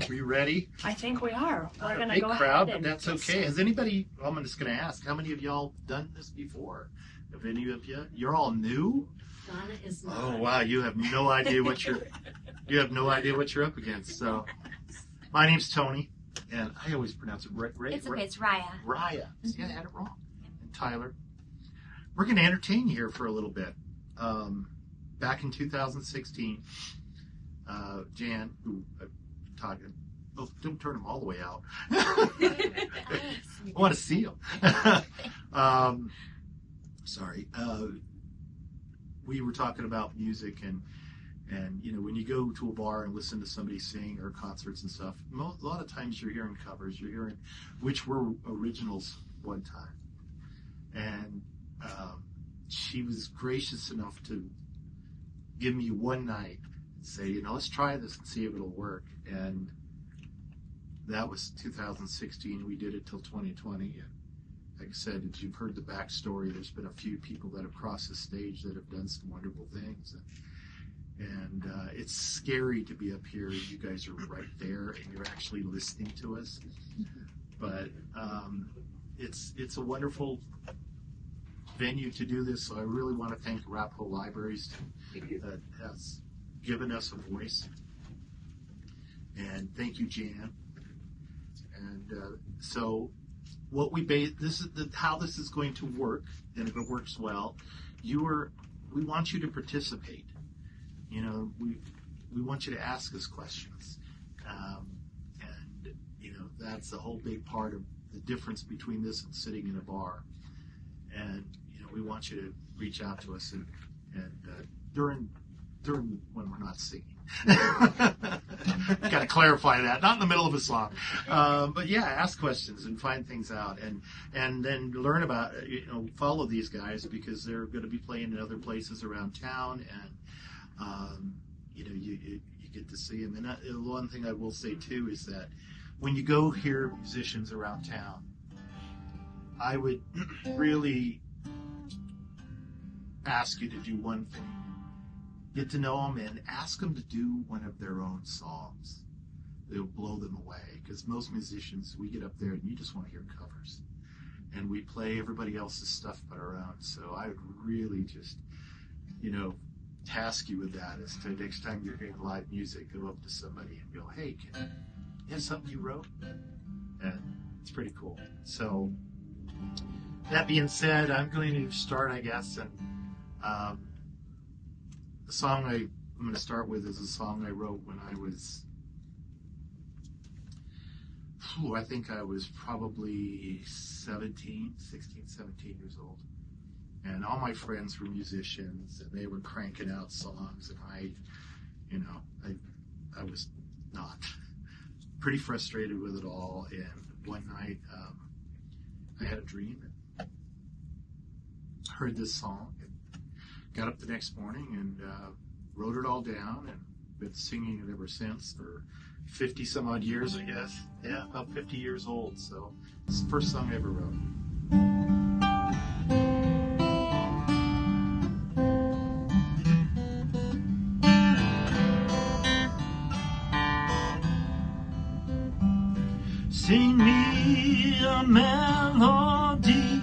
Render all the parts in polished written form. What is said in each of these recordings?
Are you ready? I think we are. We're going to Big go crowd, ahead. but that's okay. Has anybody, I'm just going to ask, how many of y'all done this before? Have any of you? You're all new? Donna is not. Oh, wow. You have no idea what you're up against. So, my name's Tony, and I always pronounce it right. It's okay. It's Raya. Raya. See, I had it wrong. And Tyler. We're going to entertain you here for a little bit. Back in 2016, Jan, who I'm talking, oh, don't turn them all the way out. I want to see them. Sorry. We were talking about music and you know, when you go to a bar and listen to somebody sing or concerts and stuff, a lot of times you're hearing covers, you're hearing which were originals one time. And she was gracious enough to give me one night and say, you know, let's try this and see if it'll work. And that was 2016. We did it till 2020. And like I said, as you've heard the backstory, there's been a few people that have crossed the stage that have done some wonderful things. And it's scary to be up here. You guys are right there, and you're actually listening to us. But it's a wonderful venue to do this. So I really want to thank Arapahoe Libraries that has given us a voice. And thank you, Jan. And so what we this is how this is going to work, and if it works well, we want you to participate. You know, we want you to ask us questions, and you know that's a whole big part of the difference between this and sitting in a bar. And you know, we want you to reach out to us and during when we're not singing. Got to clarify that. Not in the middle of a song, but yeah, ask questions and find things out, and then learn about, you know, follow these guys because they're going to be playing in other places around town, and you know, you get to see them. And one thing I will say too is that when you go hear musicians around town, I would really ask you to do one thing. Get to know them and ask them to do one of their own songs. They'll blow them away, because most musicians, we get up there and you just want to hear covers. And we play everybody else's stuff but our own. So I would really just, you know, task you with that is to next time you're hearing live music, go up to somebody and go, hey, can you have something you wrote? And it's pretty cool. So that being said, I'm going to start, I guess, and the song I'm going to start with is a song I wrote when I was, I think I was probably 16, 17 years old. And all my friends were musicians, and they were cranking out songs, and I was not. Pretty frustrated with it all, and one night I had a dream and heard this song, and got up the next morning and wrote it all down, and been singing it ever since for 50 some odd years, I guess. Yeah, about 50 years old. So it's the first song I ever wrote. Sing me a melody,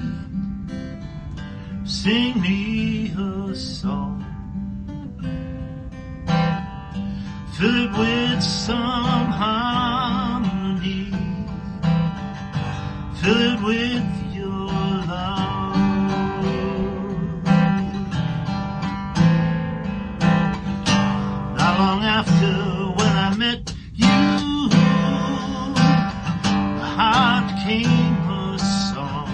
sing me a song, fill it with some harmony, fill it with your love. Not long after when I met you, the heart became a song.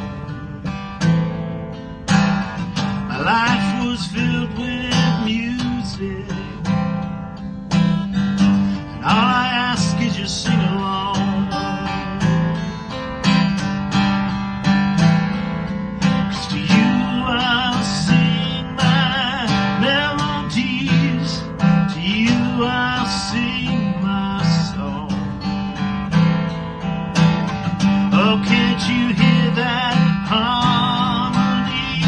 My life was filled with music, and all I ask is you sing along. 'Cause to you I'll sing my melodies, to you I'll sing my song. Oh, can't you hear that harmony?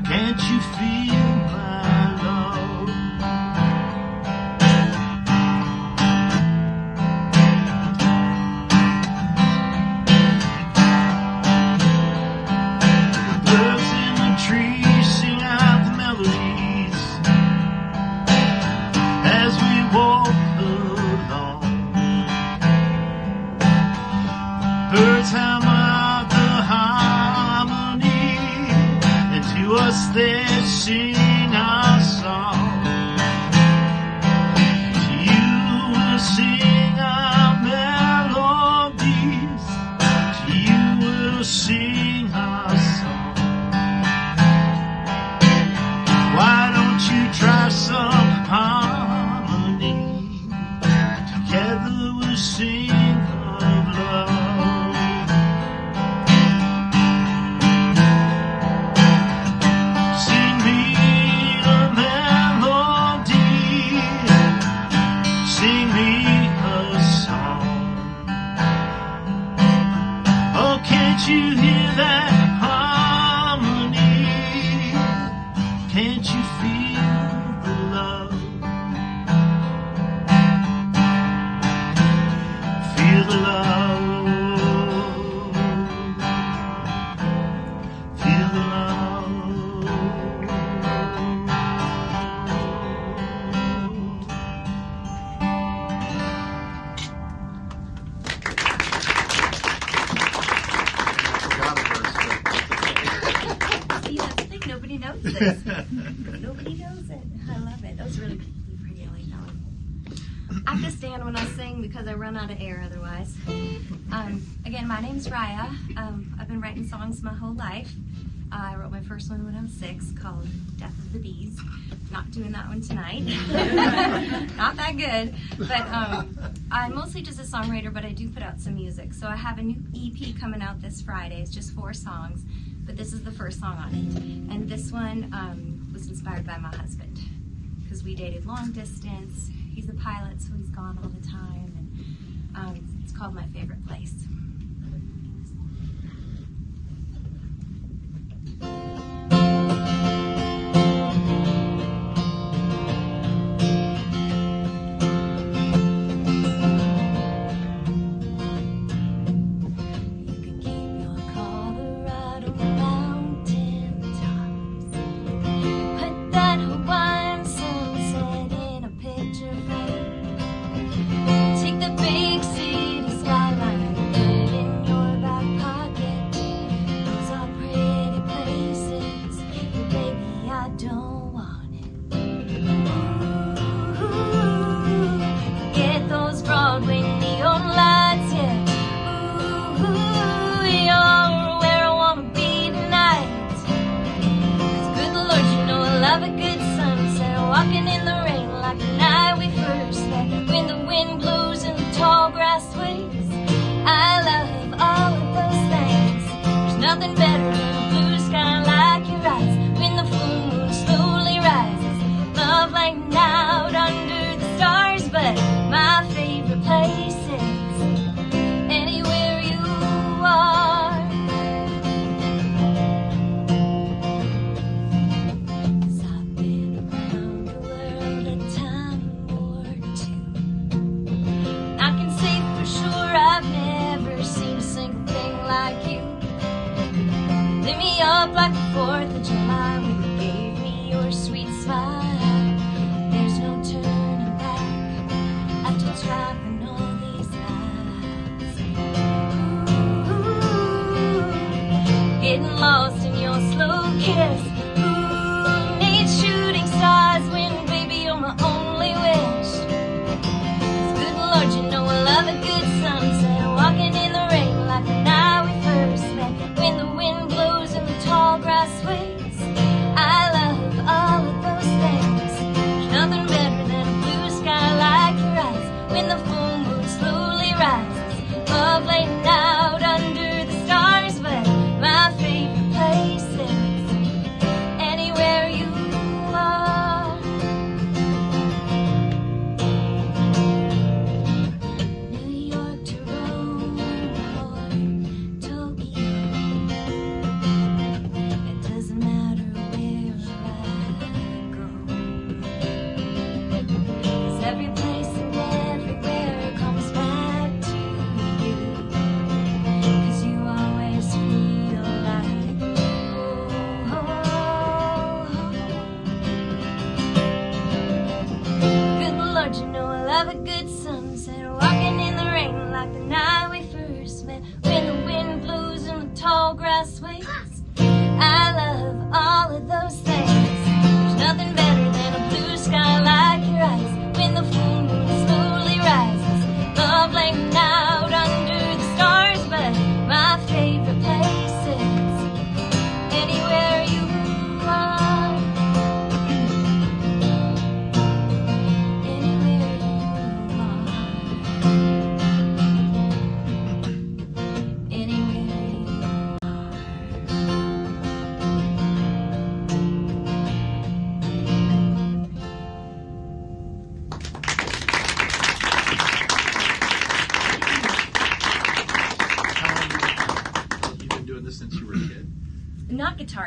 Can't you feel was really pretty. I like that one. I have to stand when I sing because I run out of air otherwise. Again, my name's Raya. I've been writing songs my whole life. I wrote my first one when I was 6 called Death of the Bees. Not doing that one tonight. Not that good. But I'm mostly just a songwriter, but I do put out some music. So I have a new EP coming out this Friday. It's just 4 songs, but this is the first song on it. And this one was inspired by my husband because we dated long distance. He's a pilot, so he's gone all the time. And it's called My Favorite Place.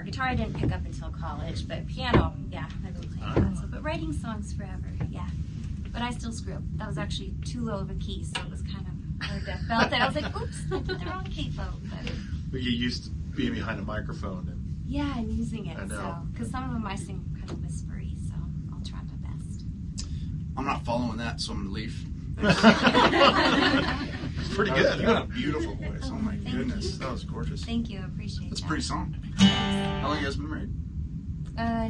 Guitar I didn't pick up until college, but piano, yeah, I've been playing that. So, but writing songs forever, yeah. But I still screw up. That was actually too low of a key, so it was kind of hard to felt it. I was like, oops, I put the wrong key, folks. But you used to being behind a microphone. Yeah, and using it. I know. So, because some of them I sing kind of whispery, so I'll try my best. I'm not following that, so I'm going to leave. It's pretty good. You got a beautiful voice. Oh my goodness. You. That was gorgeous. Thank you. I appreciate That's that. a pretty song. How long have you guys been married?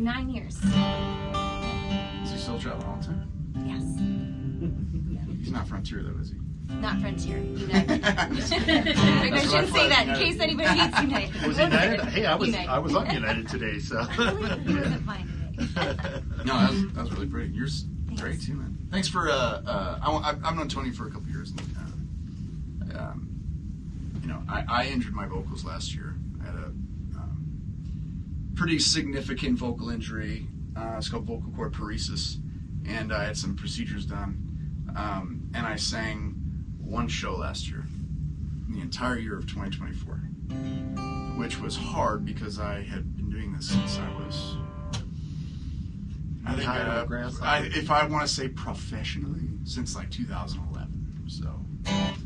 9 years. Is he still traveling all the time? Yes. He's not Frontier though, is he? Not Frontier. United. I That's shouldn't say that in United. case anybody hates United. Was United? Hey, I was United. on United today, so. I wasn't fine today. No, that was really pretty. You're great too, man. Thanks for. I've known Tony for a couple years. And, I injured my vocals last year. I had a pretty significant vocal injury. It's called vocal cord paresis, and I had some procedures done. And I sang one show last year, the entire year of 2024, which was hard because I had been doing this since I was. I think if I want to say professionally, since like 2011. So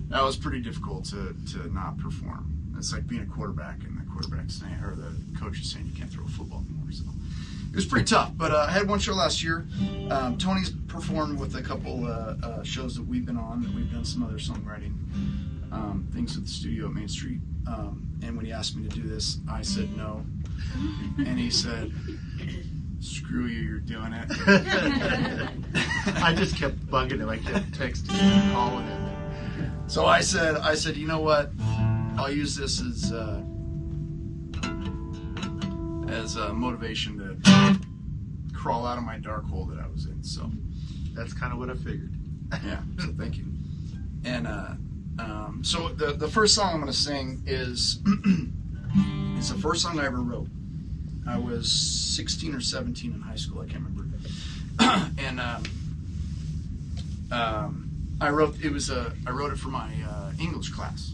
that was pretty difficult to not perform. It's like being a quarterback and the quarterback's saying, or the coach is saying you can't throw a football anymore. So it was pretty tough. But I had one show last year. Tony's performed with a couple shows that we've been on, and we've done some other songwriting things at the studio at Main Street. And when he asked me to do this, I said no. And he said, screw you, you're doing it. I just kept bugging him. I kept texting him, calling him. So I said, you know what? I'll use this as a motivation to crawl out of my dark hole that I was in. So that's kind of what I figured. Yeah. So thank you. And so the first song I'm going to sing is it's the first song I ever wrote. I was 16 or 17 in high school. I can't remember. And I wrote it for my English class.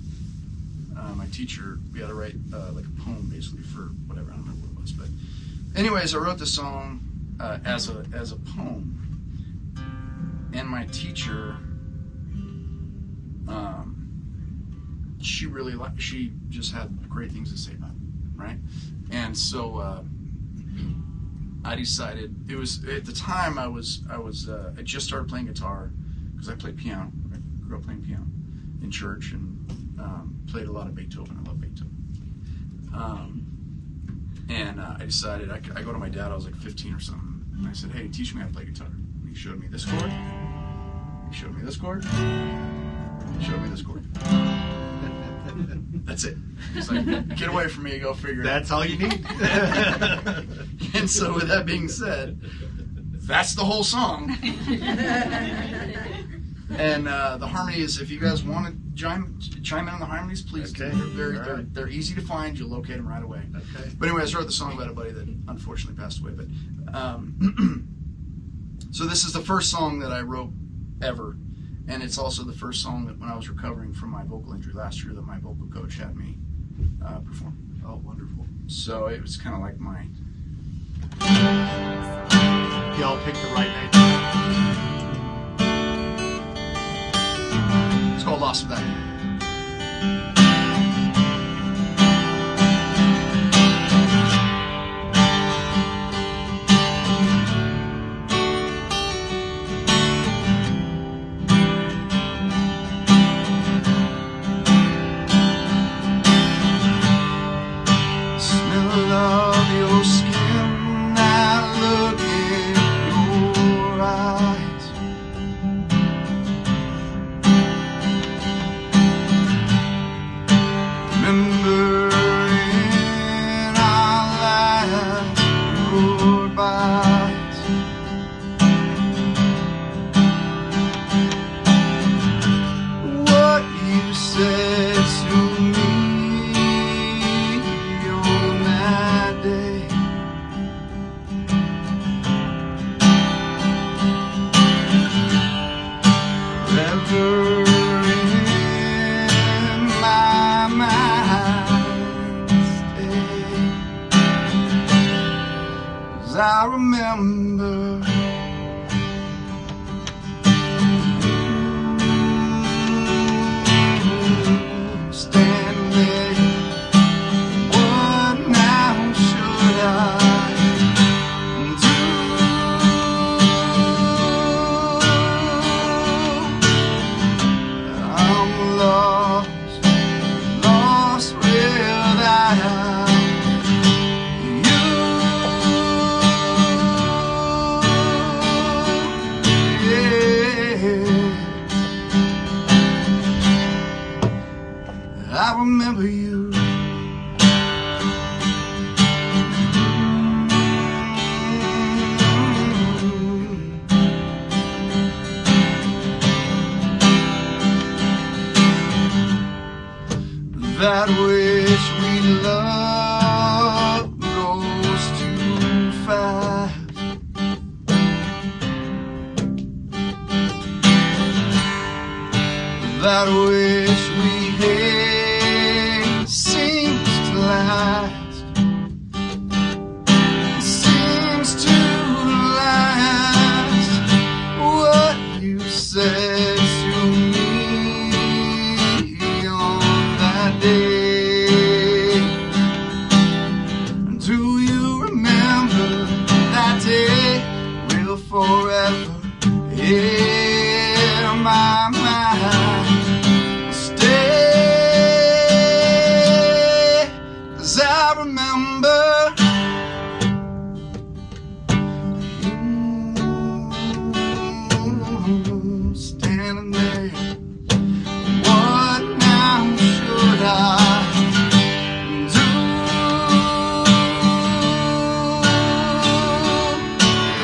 My teacher, we had to write like a poem basically for whatever, I don't remember what it was, but anyways, I wrote the song as a poem, and my teacher, she just had great things to say about it, right? And so I decided, it was at the time I just started playing guitar because I played piano. I grew up playing piano in church and played a lot of Beethoven. I love Beethoven. And I decided, I go to my dad, I was like 15 or something, and I said, hey, teach me how to play guitar. And he showed me this chord, he showed me this chord, he showed me this chord. That's it. He's like, get away from me, go figure it out. That's all you need. And so with that being said, that's the whole song. And the harmonies, if you guys want to chime in on the harmonies, please do. Okay. They're easy to find. You'll locate them right away. Okay. But anyways, I wrote the song about a buddy that unfortunately passed away. But so this is the first song that I wrote ever, and it's also the first song that when I was recovering from my vocal injury last year that my vocal coach had me perform. Oh, wonderful. So it was kind of like my. Y'all picked the right night. It's called Lost Without You. Smell of your skin when I look in your eyes. remember you. That wish we love goes too fast. That wish we hate seems to last. Seems to last. What you said to me on that day. Do you remember that day? Will forever in my mind stay, 'cause I remember you standing there. What now should I do?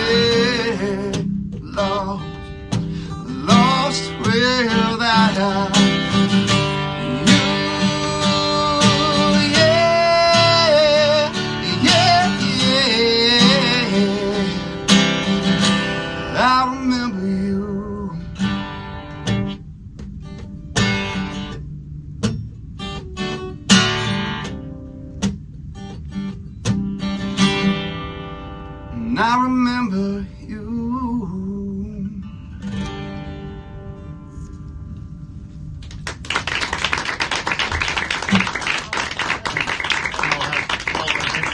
Yeah, lost without you. Yeah, yeah, yeah. I remember you. And I remember you.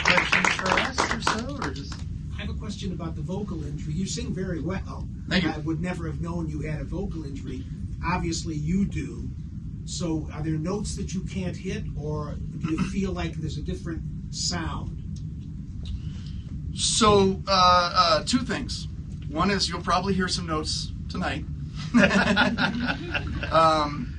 Questions for us or so, or just I have a question about the vocal injury. You sing very well. Thank you. I would never have known you had a vocal injury. Obviously, you do. So, are there notes that you can't hit, or do you feel like there's a different sound? So, two things. One is you'll probably hear some notes tonight.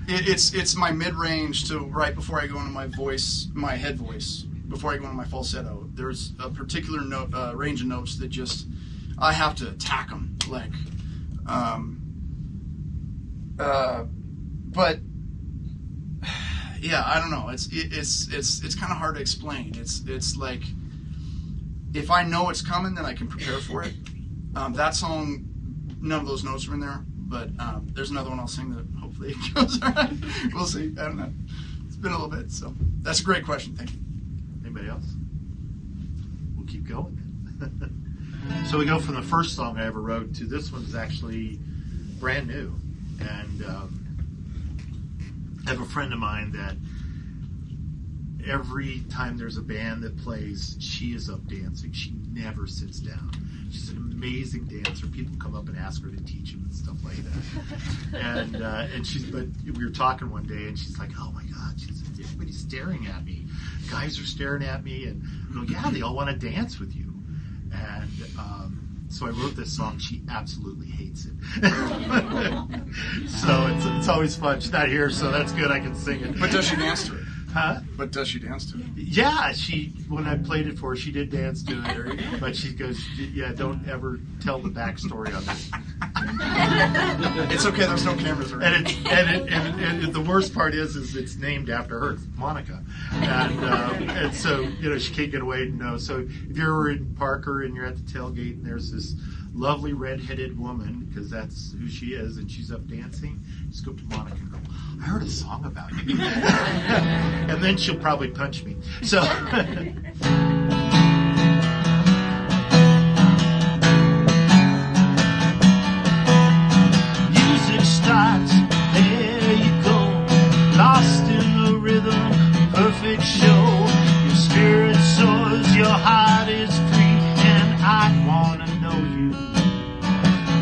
It's my mid-range to right before I go into my voice, my head voice, before I go into my falsetto. There's a particular note, range of notes that just I have to attack them, like. But yeah, I don't know. It's kind of hard to explain. It's like if I know it's coming, then I can prepare for it. That song, none of those notes are in there, but there's another one I'll sing that hopefully it goes all right. We'll see. I don't know. It's been a little bit, so that's a great question. Thank you. anybody else? We'll keep going. So we go from the first song I ever wrote to this one's actually brand new. And I have a friend of mine that every time there's a band that plays, she is up dancing. She never sits down. She's an amazing dancer. People come up and ask her to teach them and stuff like that. But we were talking one day, and she's like, "Oh my God, everybody's staring at me. Guys are staring at me, and I go, yeah, they all want to dance with you." And so I wrote this song. She absolutely hates it. So it's always fun. She's not here, so that's good. I can sing it. But does she dance to it? Huh? But does she dance to it? Yeah, when I played it for her, she did dance to it. But she goes, "Yeah, don't ever tell the backstory on this." It's okay. There's no cameras around. And the worst part is it's named after her. It's Monica, and so she can't get away. So if you're in Parker and you're at the tailgate and there's this lovely red-headed woman, because that's who she is, and she's up dancing, just go up to Monica and go, "I heard a song about you." And then she'll probably punch me. So music starts, there you go, lost in the rhythm, perfect show. Your spirit soars, your heart is free, and I wanna know you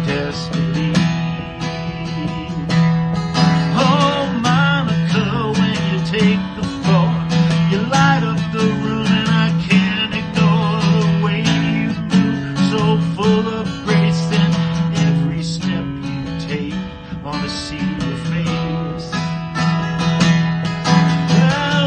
desperately. Oh, Monica, when you take the floor, you light up the room, and I can't ignore the way you move, so full of grace, and every step you take, wanna see your face. Well,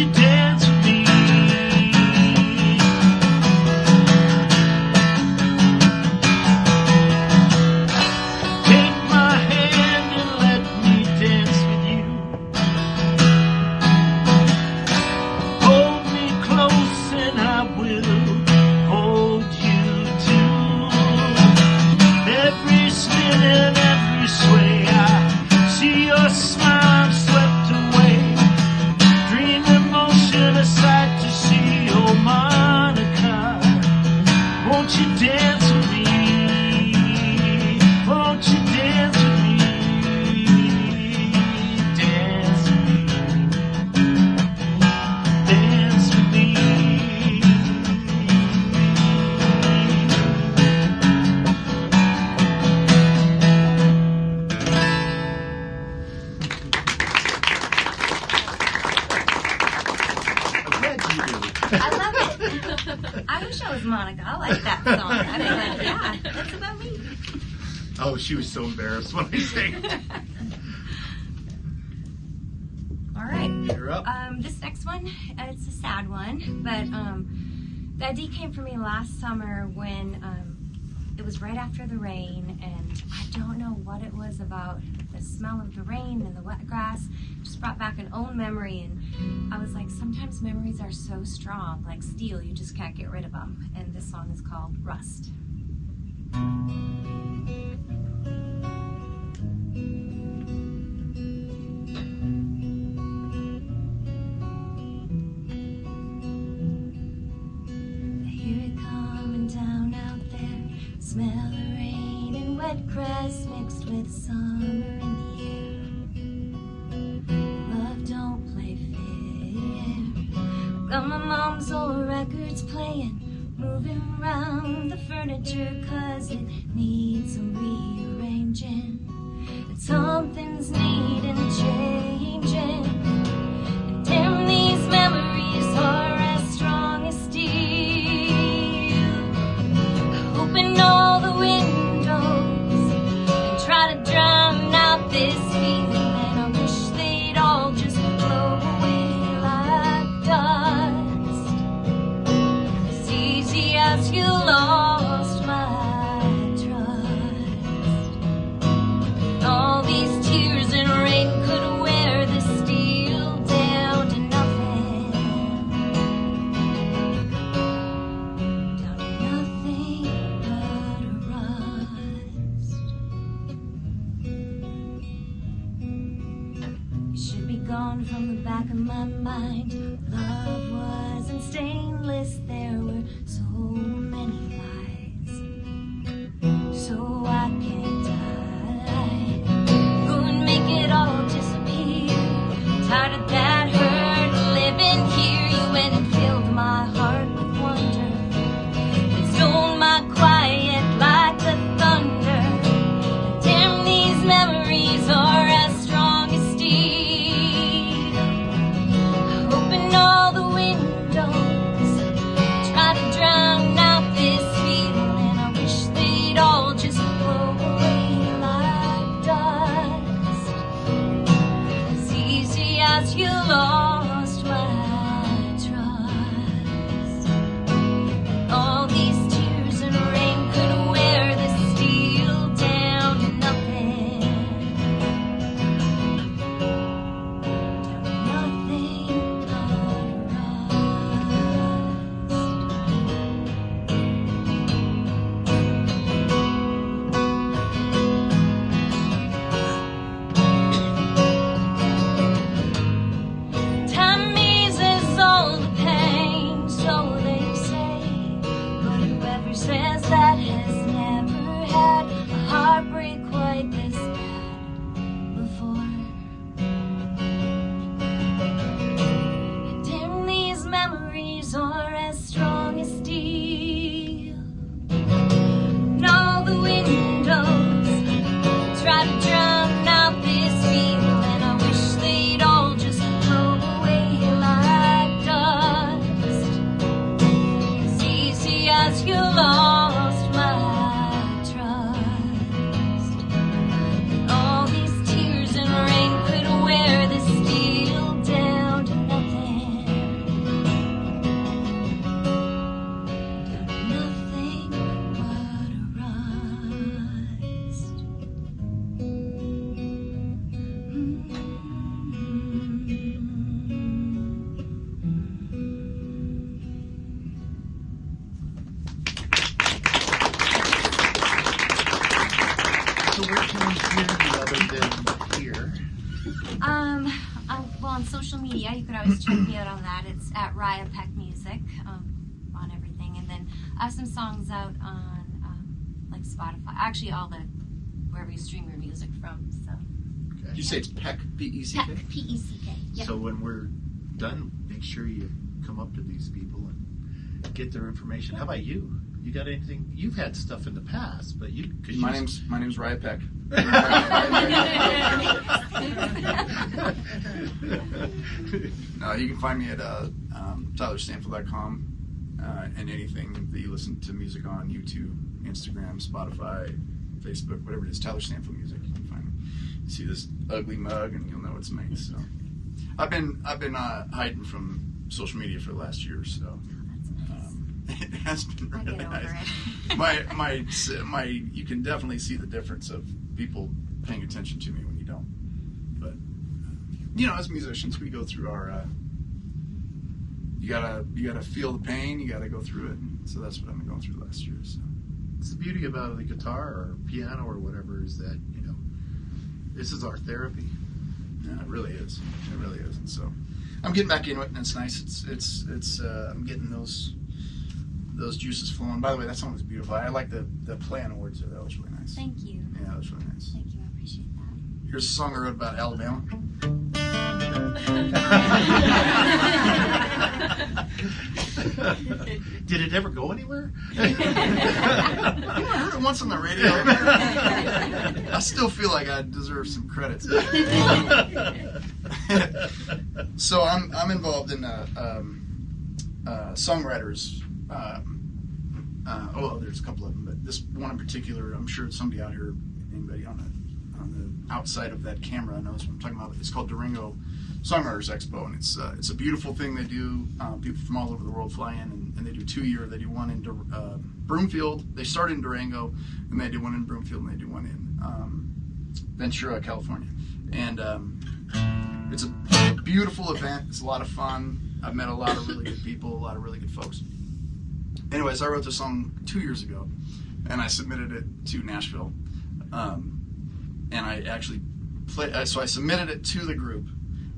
you dance with me? Take my hand and let me dance with you. Hold me close and I will hold you too. Every spin and every sway, I see your smile swept away. Dream emotion, a sight to see. Oh, Monica, won't you dance with me? Won't you dance with me? Dance with me. Dance with me. I'm glad you do. I love it. I wish I was Monica. I like that song. I'd be like, yeah, that's about me. Oh, she was so embarrassed when I sang. All right. You're up. This next one, it's a sad one, but the idea came for me last summer when it was right after the rain, and I don't know what it was about the smell of the rain and the wet grass. Just brought back an old memory, and I was like, sometimes memories are so strong, like steel, you just can't get rid of them. And this song is called Rust. Smell of rain and wet grass mixed with summer in the air. Love don't play fair. Got my mom's old records playing, moving around the furniture 'cause it needs some rearranging. But something's needing changing. And damn, these memories are as strong as steel. Open all the windows and try to drown out this feeling, and I wish they'd all just blow away like dust. As easy as you lost my trust. All these tears and rain could wear the steel down to nothing. Down to nothing but a rust. You should be gone from the back of my mind. Love wasn't stainless, there were so many lies. So I can't die. Go and make it all disappear. Tired of that hurt living here. You went and filled my heart with wonder. It stole my quiet like the thunder. And damn, these memories are as strong as steel. Open all the windows, try to drown out this feeling, and I wish they'd all just blow away like dust. As easy as you lost my trust. All these tears and rain could wear the steel down to nothing. Down to nothing but rust. on social media, you could always check me out on that. It's at Raya Peck Music on everything. And then I have some songs out on like Spotify. Actually, all the wherever you stream your music from. So. Okay. Did you say it's Peck? P-E-C-K? Peck, P-E-C-K. Yep. So when we're done, make sure you come up to these people and get their information. How about you? You got anything? You've had stuff in the past, but you. My name's Raya Peck. You can find me at tylerstanfield.com and anything that you listen to music on: YouTube, Instagram, Spotify, Facebook, whatever it is. Tyler Stanfield Music. You can find me. You see this ugly mug, and you'll know it's me. So I've been hiding from social media for the last year or so. It has been really nice. You can definitely see the difference of people paying attention to me when you don't. But as musicians, we go through our. You gotta feel the pain. You gotta go through it. And so that's what I've been going through the last year. So it's the beauty about the guitar or piano or whatever is that this is our therapy. Yeah, it really is. It really is. And so I'm getting back into it, and it's nice. It's I'm getting those juices flowing. By the way, that song was beautiful. I like the play on words there. That was really nice. Thank you. Yeah, that was really nice. Thank you. I appreciate that. Here's a song I wrote about Alabama. Did it ever go anywhere? I heard it once on the radio. I still feel like I deserve some credits. So I'm involved in songwriters. There's a couple of them, but this one in particular, I'm sure somebody out here, anybody on the outside of that camera knows what I'm talking about. It's called Durango Songwriters Expo, and it's a beautiful thing they do. People from all over the world fly in, and they do 2 year. They do one in Broomfield. They start in Durango, and they do one in Broomfield, and they do one in Ventura, California. And it's a beautiful event. It's a lot of fun. I've met a lot of really good people, a lot of really good folks. Anyways, I wrote this song 2 years ago, and I submitted it to Nashville. And I actually so I submitted it to the group,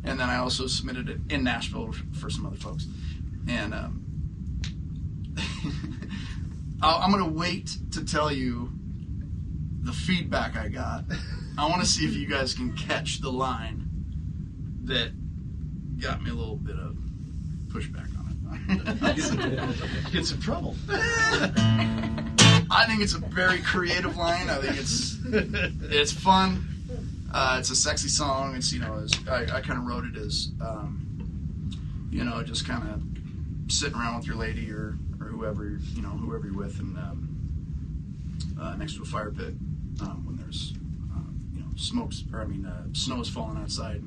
and then I also submitted it in Nashville for some other folks. And I'm going to wait to tell you the feedback I got. I want to see if you guys can catch the line that got me a little bit of pushback on it. Get some trouble. I think it's a very creative line. I think it's fun. It's a sexy song. It's I kind of wrote it as just kind of sitting around with your lady or whoever you're with, and next to a fire pit when there's snow is falling outside.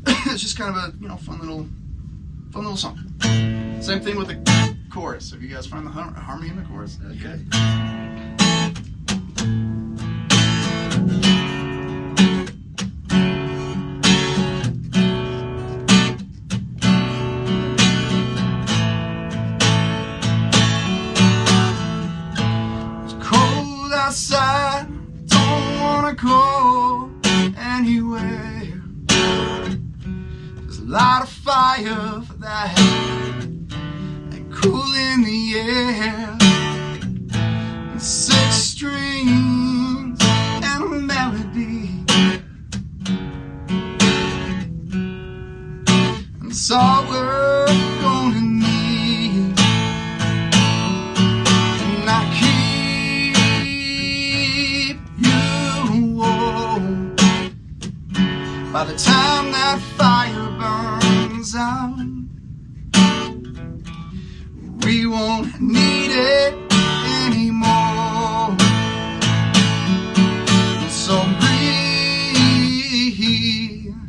It's just kind of a fun little song. Same thing with the chorus. If you guys find the harmony in the chorus, okay. It's cold outside, don't wanna go anywhere. There's a lot of fire for that. Cool in the air, and 6 strings and a melody, and it's all we're gonna need. And I keep you warm by the time that fire burns out. We won't need it anymore. So breathe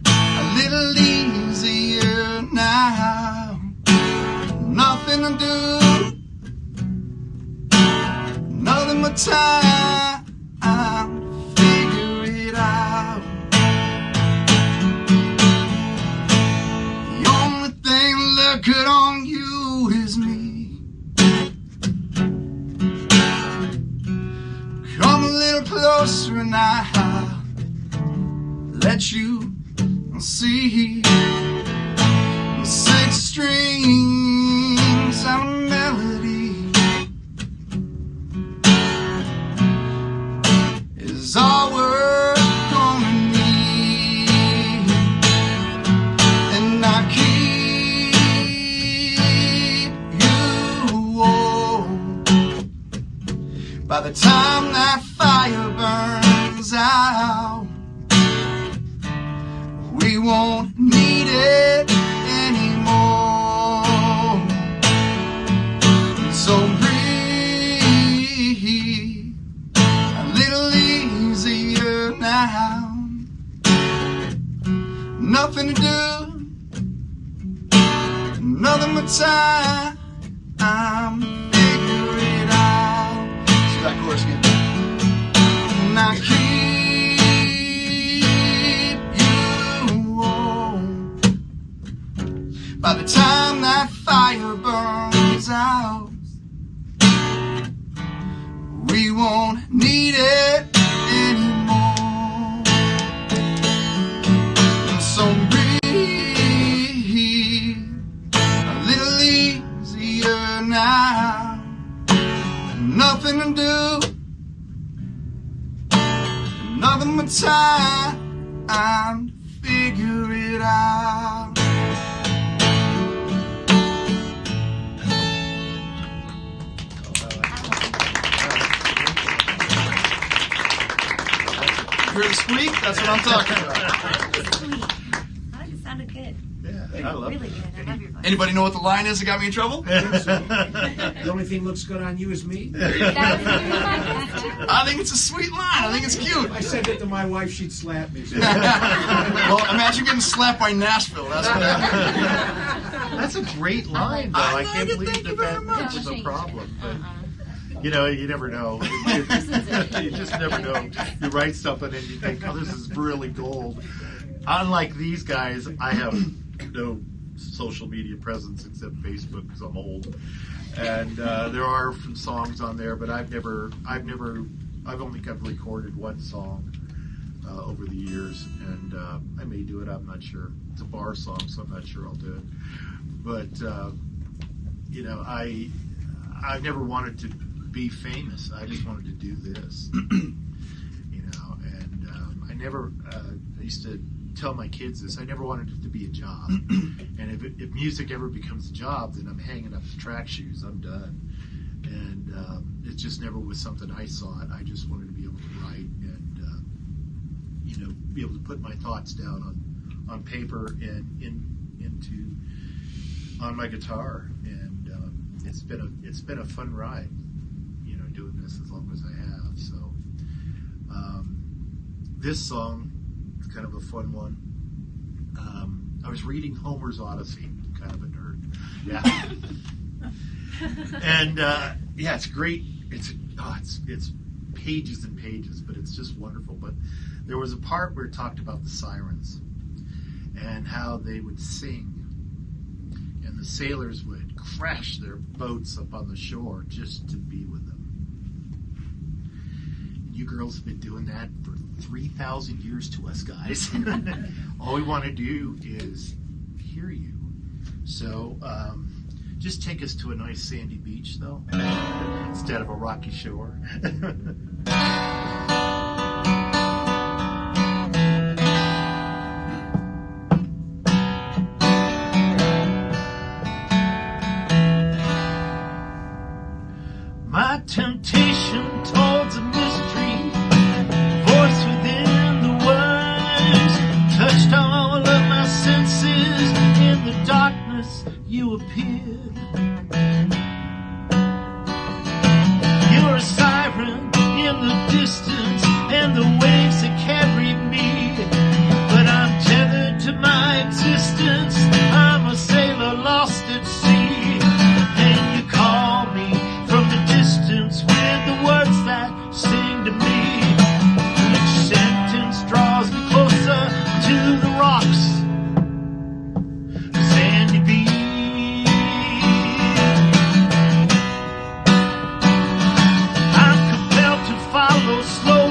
a little easier now. Nothing to do, nothing but time to figure it out. The only thing that look good on you is me. Closer and I'll let you see. strings and a melody is all we're gonna need, and I keep you warm. By the time that fire burns out, we won't need it anymore. So breathe a little easier now. Nothing to do, nothing but time. Figure it out. See that chorus again. And I keep you warm. By the time that fire burns out, we won't need it anymore. So breathe a little easier now. Nothing to do, nothing but time. Figure it out. You hear the squeak? That's what I'm talking about. Sweet. I think it sounded good. Yeah, I love Really good. I love your voice. Anybody know what the line is that got me in trouble? The only thing looks good on you is me. I think it's a sweet line. I think it's cute. If I said that to my wife, she'd slap me. Well, imagine getting slapped by Nashville. That's what happened. That's a great line, though. I can't it. believe Thank you that very much. was a problem. But, you know, you never know. You just never know. You write something and you think, oh, this is really gold. Unlike these guys, I have no social media presence except Facebook because I'm old. And there are songs on there, but I've only got recorded one song over the years, and I may do it. I'm not sure. It's a bar song, so I'm not sure I'll do it. But you know, I never wanted to be famous. I just wanted to do this, you know. And I used to tell my kids this. I never wanted it to be a job. And if music ever becomes a job, then I'm hanging up the track shoes. I'm done. And it just never was something I sought. I just wanted to be able to write and you know, be able to put my thoughts down on paper and on my guitar. And it's been a fun ride, you know, doing this as long as I have. So this song, kind of a fun one. I was reading Homer's Odyssey, kind of a nerd. Yeah. And yeah, it's great. It's pages and pages, but it's just wonderful. But there was a part where it talked about the sirens and how they would sing, and the sailors would crash their boats up on the shore just to be with them. You girls have been doing that for 3,000 years to us guys. All we want to do is hear you. So just take us to a nice sandy beach, though, instead of a rocky shore. My temptation towards a mystery, voice within the words, touched all of my senses. In the darkness you appeared. You're a siren in the distance, and the waves that carry me. But I'm tethered to my existence. I'm a sailor lost at sea, and you call me from the distance with the words that sing to me. Each sentence draws me closer to the rocks, sandy beach. I'm compelled to follow slow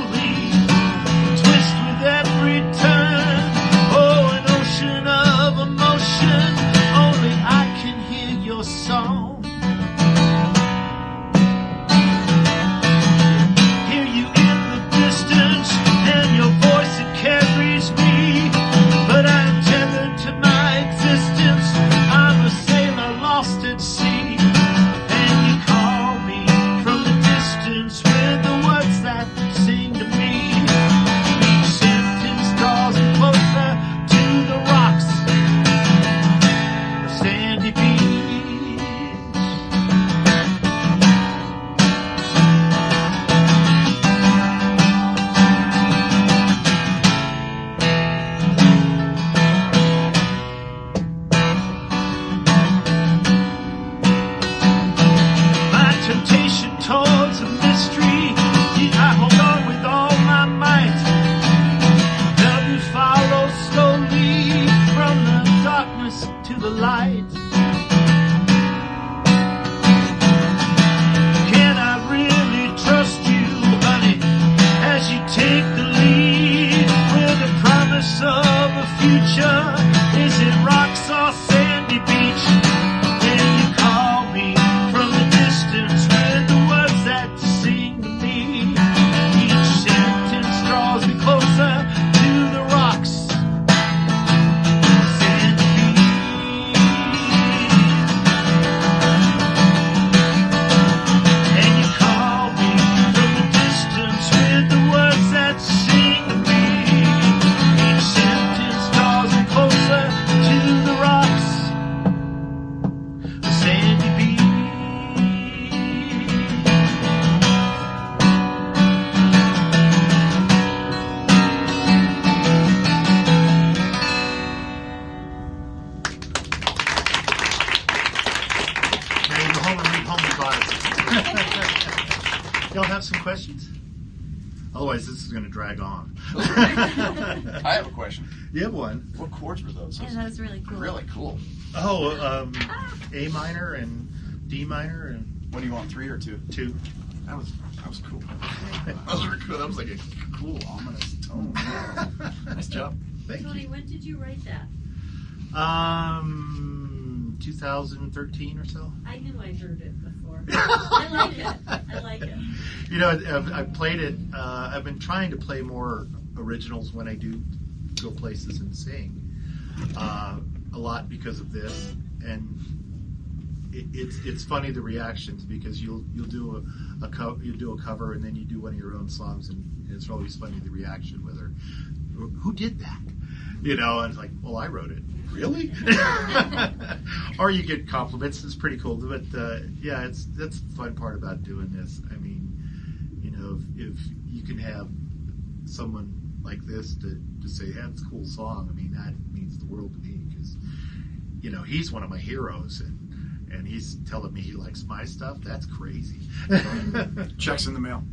darkness to the light. Can I really trust you, honey, as you take the lead with the promise of a future? Is it rocks or sandy beach? Can you call me from the distance with the words that you sing to me? Each sentence draws me closer to the rocks, sandy beach. And you call me from the distance with the words that you sing to me. Each sentence draws me closer to the rocks, the sandy beach. Now you go home and read Homer Bibles. Y'all have some questions? Otherwise, this is going to drag on. I have a question. You have one. What chords were those? Yeah, that was really cool. Really cool. Oh, A minor and D minor and What do you want, 3 or 2? 2. That was cool. That was really cool. That was like a cool, ominous tone. Nice job. Thank Tony, you. when did you write that? 2013 or so. I knew I heard it before. I like it. I like it. You know, I played it. I've been trying to play more originals when I do go places and sing. A lot because of this, and it's funny the reactions, because you'll do a cover and then you do one of your own songs, and it's always funny the reaction, whether who did that, you know, and it's like, well, I wrote it. Really? Or you get compliments. It's pretty cool. But yeah, that's the fun part about doing this. I mean, you know, if you can have someone like this to say, yeah, it's a cool song, I mean, that means the world to me, because, you know, he's one of my heroes, and he's telling me he likes my stuff. That's crazy. Checks in the mail.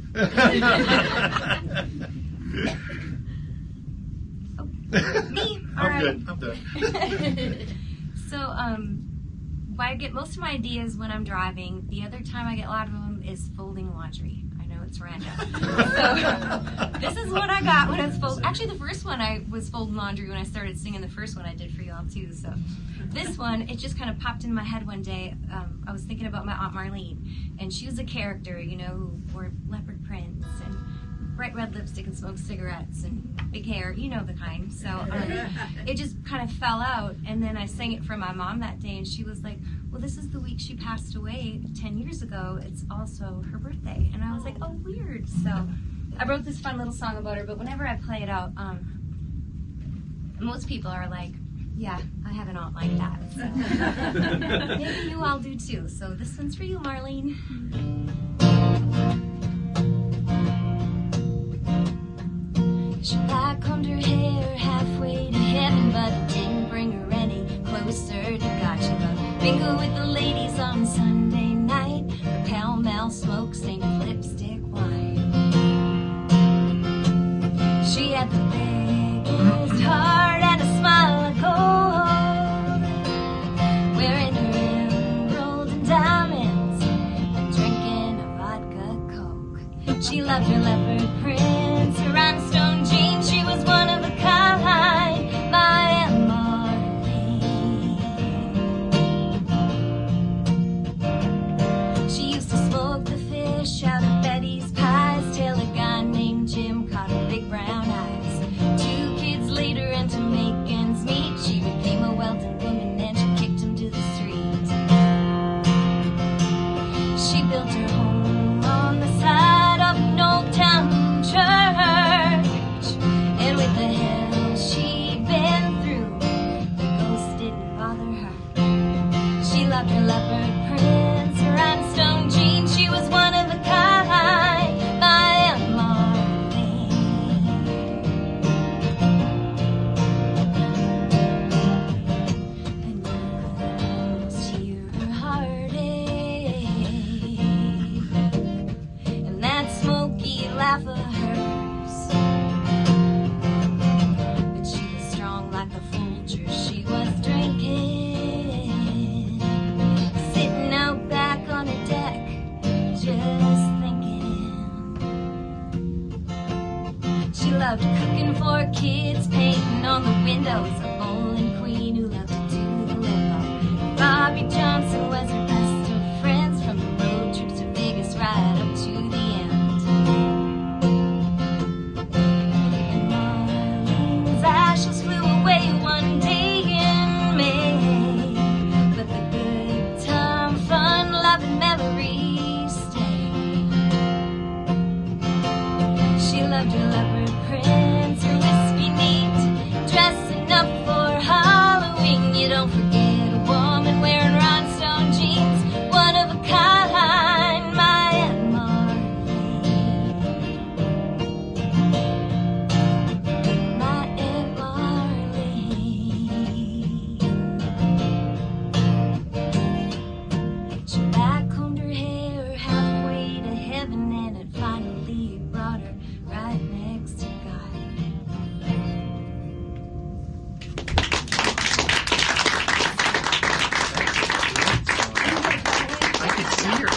Me? All I'm right. good. I'm done. So, why I get most of my ideas when I'm driving. The other time I get a lot of them is folding laundry. I know it's random. So, this is what I got when I was folding. Actually, the first one I was folding laundry when I started singing the first one I did for y'all too. So, this one, it just kind of popped in my head one day. I was thinking about my Aunt Marlene, and she was a character, you know, who wore leopard prints and bright red lipstick and smoked cigarettes and big hair, you know the kind. So it just kind of fell out, and then I sang it for my mom that day, and she was like, well, this is the week she passed away 10 years ago. It's also her birthday. And I was like, oh, weird. So I wrote this fun little song about her, but whenever I play it out, most people are like, yeah, I have an aunt like that. So maybe you all do too. So this one's for you, Marlene. She combed her hair halfway to heaven, but it didn't bring her any closer to God. She loved bingo with the ladies on Sunday night. Her pell-mell smoke stained with lipstick wine. She had the biggest heart and a smile of gold, wearing her emerald and diamonds and drinking a vodka Coke. She loved her leopard prints, her rhinestone jeans. She was one of a kind, my Aunt Marlene. She used to smoke the fish out of Betty's pies till a guy named Jim caught her big brown eyes. 2 kids later, and to make ends meet, she became a wealthy woman and she kicked him to the street. She built her home on the side of an old town church, and with the hell she'd been through, the ghost didn't bother her. She loved her leopard prints, her rhinestone jeans. She was one of a kind, my Aunt Marlene. And you'll hear her heartache and that smoky laugh of hers. But she was strong like a Folger. She was drinking got kids painting on the windows, a bowling queen who loved to do the limbo. Bobby Johnson was her best of friends, from the road trip to Vegas right up to the end. And Marlene's ashes flew away one day in May, but the good time, fun, love, and memories stay. She loved her leopard prints, her whiskey neat, dressing up for Halloween. You don't forget a woman wearing rhinestone jeans, one of a kind, my Aunt Marlene. My Aunt Marlene. She backcombed her hair halfway to heaven, and it finally brought her right next to God. I could see her.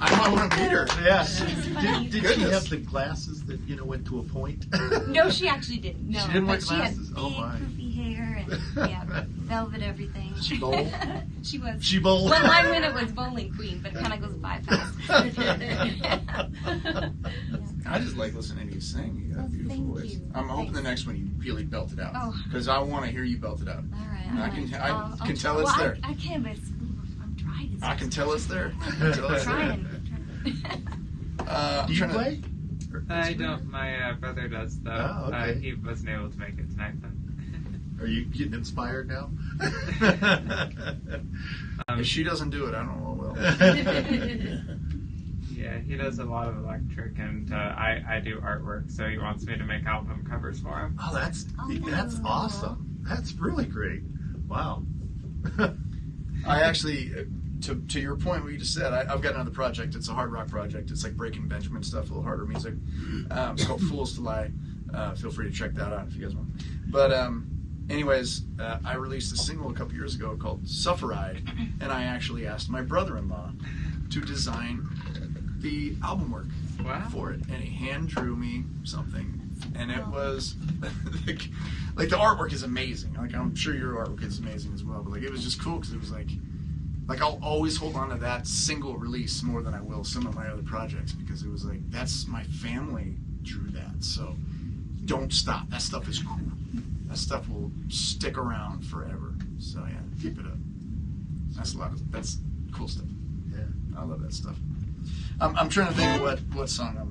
I might want to meet her. Yeah. funny. Did she have the glasses that went to a point? No, she actually didn't. No, She didn't wear but glasses. She had Oh, big, my. poofy hair and yeah, velvet everything. She bowl? She was. She bowled. Well, mine when it was bowling queen, but it kind of goes by fast. I just like listening to you sing. You got a Well, beautiful thank voice. you. I'm hoping Thanks. the next one you really belt it out. Oh. Because I want to hear you belt it out. All right. I all can- right. I I'll can tell try. it's Well, there. I can, but I'm trying. I can tell it's there. I can tell I'm it's there. trying. I'm Do you trying to- play? I don't. My brother does though. Oh, okay. He wasn't able to make it tonight though. Are you getting inspired now? If she doesn't do it, I don't know what will. Yeah, he does a lot of electric, and I do artwork, so he wants me to make album covers for him. Oh, that's Oh. awesome. That's really great. Wow. I actually, to your point, what you just said, I've got another project. It's a hard rock project. It's like Breaking Benjamin stuff, a little harder music. It's called Fools to Lie. Feel free to check that out if you guys want. But anyways, I released a single a couple years ago called Sufferide, and I actually asked my brother-in-law to design the album work Wow. for it, and he hand drew me something, and it was like the artwork is amazing. Like I'm sure your artwork is amazing as well, but like it was just cool because it was like I'll always hold on to that single release more than I will some of my other projects, because it was like that's my family drew that, so don't stop. That stuff is cool. That stuff will stick around forever. So yeah, keep it up. That's cool stuff. Yeah. I love that stuff. I'm trying to think of what song I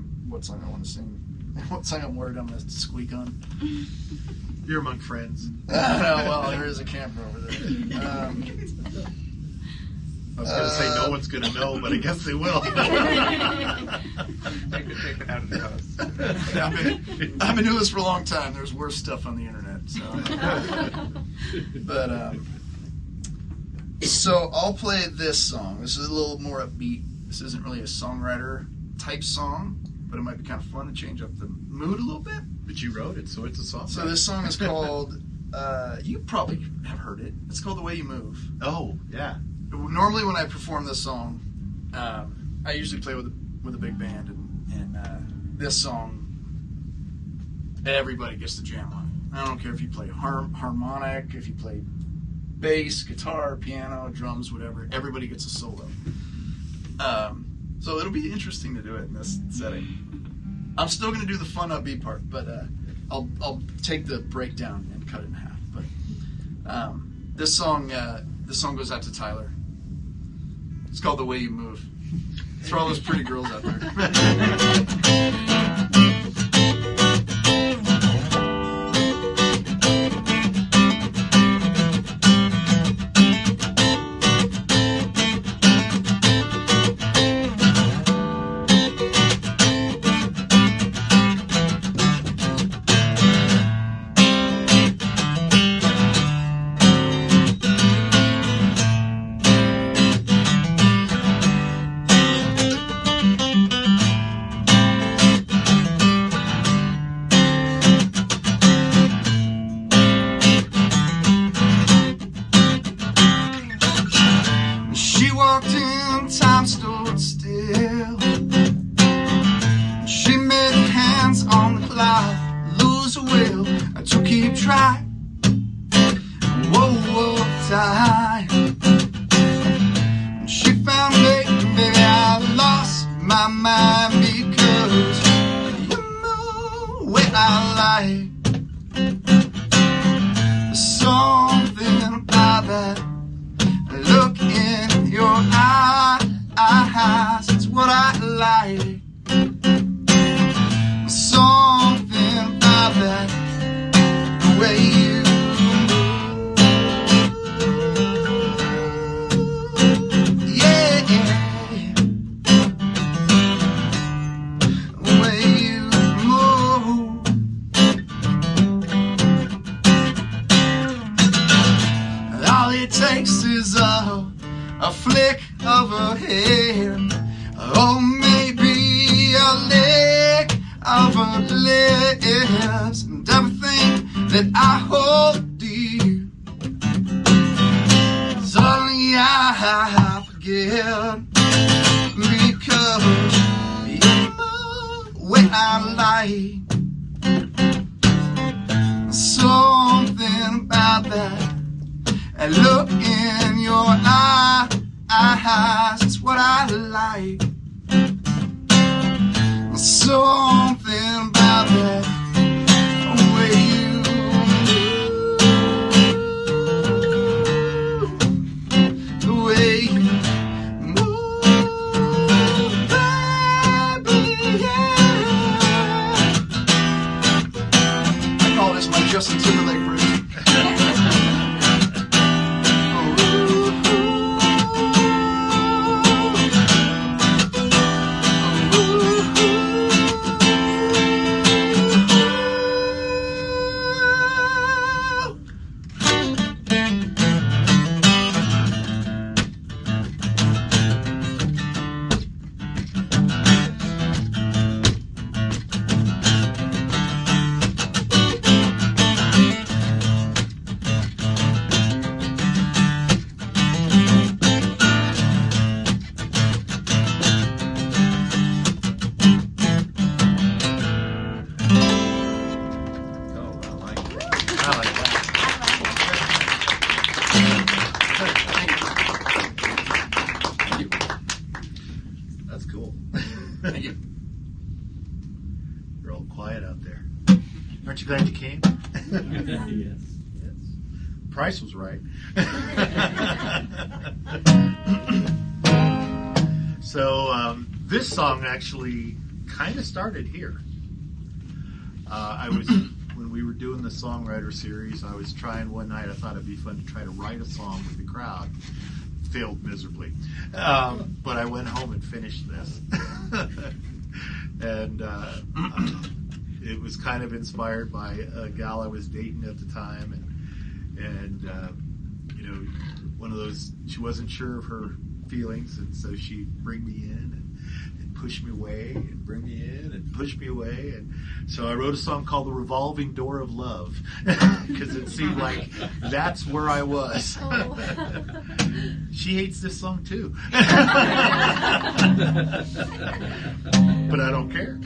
want to sing. What song I'm worried I'm gonna squeak on. You're among friends. Well, there is a camera over there. I was going to say no one's going to know, but I guess they will. I could take it out of the post. I've been doing this for a long time. There's worse stuff on the internet. So I'll play this song. This is a little more upbeat. This isn't really a songwriter type song, but it might be kind of fun to change up the mood a little bit. But you wrote it, so it's a song. So this song is called, you probably have heard it. It's called The Way You Move. Oh, yeah. Normally when I perform this song, I usually play with a big band, and this song, everybody gets to jam on it. I don't care if you play harmonic, if you play bass, guitar, piano, drums, whatever. Everybody gets a solo. So it'll be interesting to do it in this setting. I'm still going to do the fun upbeat part, but I'll take the breakdown and cut it in half. But this song goes out to Tyler. It's called The Way You Move. It's for all those pretty girls out there. All it takes is a flick of a hand, or maybe a lick of her lips, and everything that I hold dear. Suddenly I forget, because you move when I like. Something about that, and look in your eyes, it's what I like. Something about that way you move, the way you move, baby, yeah. I call this my Justin Timberlake version. Thank you. You're all quiet out there. Aren't you glad you came? Yes. Yes. Price was right. So this song actually kind of started here. When we were doing the Songwriter series, I was trying one night, I thought it'd be fun to try to write a song with the crowd. Failed miserably. But I went home and finished this. And it was kind of inspired by a gal I was dating at the time, and you know, one of those, she wasn't sure of her feelings, and so she'd bring me in and push me away, and bring me in and push me away, and so I wrote a song called The Revolving Door of Love, because it seemed like that's where I was. Oh. She hates this song too. But I don't care.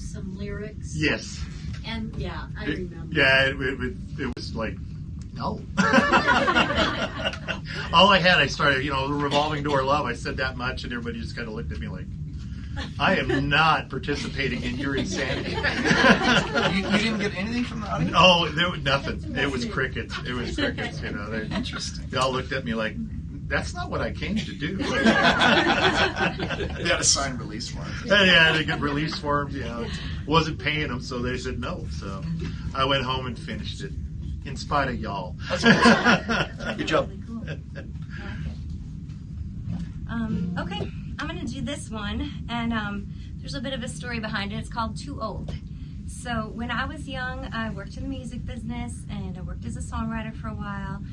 some lyrics? Yes. And yeah, I remember. Yeah, it was like, no. All I had, I started, the revolving door love. I said that much, and everybody just kind of looked at me like, I am not participating in your insanity. You didn't get anything from the audience? Oh, there was nothing. It was crickets. Interesting. They all looked at me like, that's not what I came to do. They had a signed release form. Yeah, they got release forms. Wasn't paying them, so they said no. So I went home and finished it, in spite of y'all. Good job. Really cool. Okay, I'm going to do this one, and there's a bit of a story behind it. It's called Too Old. So when I was young, I worked in the music business, and I worked as a songwriter for a while,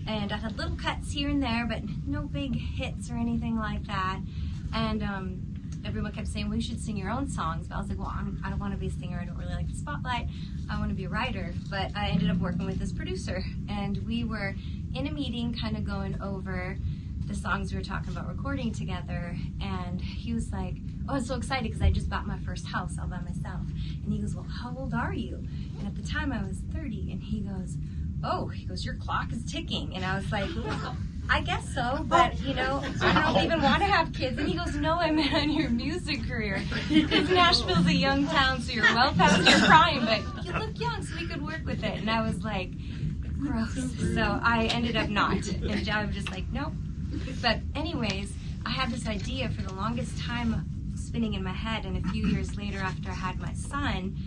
and I had little cuts here and there, but no big hits or anything like that. And everyone kept saying, well, you should sing your own songs. But I was like, well, I don't want to be a singer. I don't really like the spotlight. I want to be a writer. But I ended up working with this producer, and we were in a meeting kind of going over the songs we were talking about recording together, and he was like, oh, I was so excited because I just bought my first house all by myself. And he goes, well, how old are you? And at the time I was 30, and he goes, your clock is ticking. And I was like, I guess so, but I don't even want to have kids. And he goes, no, I meant on your music career, because Nashville's a young town, so you're well past your prime, but you look young, so we could work with it. And I was like, gross. So I ended up not, and I was just like, nope. But anyways, I had this idea for the longest time spinning in my head, and a few years later after I had my son,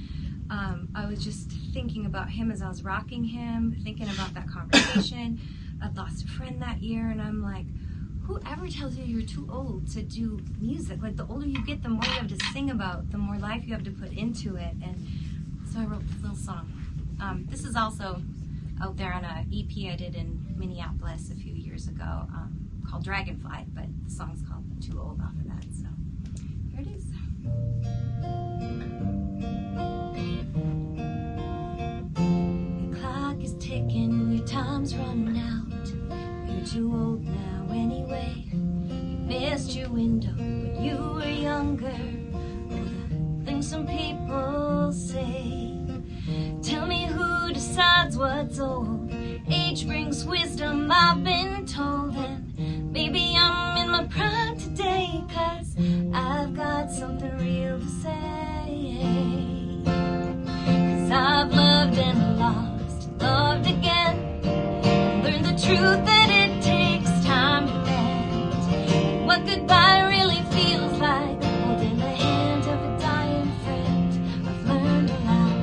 I was just thinking about him as I was rocking him, thinking about that conversation. I'd lost a friend that year, and I'm like, whoever tells you you're too old to do music? Like, the older you get, the more you have to sing about, the more life you have to put into it. And so I wrote this little song. This is also out there on an EP I did in Minneapolis a few years ago, called Dragonfly, but the song's called Too Old off of that, so here it is. Your clock is ticking, your time's running out. You're too old now anyway. You missed your window when you were younger. All the things some people say. Tell me who decides what's old. Age brings wisdom, I've been told, and maybe I'm in my prime today, 'cause I've got something real to say. 'Cause I've loved and lost, loved again, and learned the truth that it takes time to mend. What goodbye really feels like, holding the hand of a dying friend. I've learned to laugh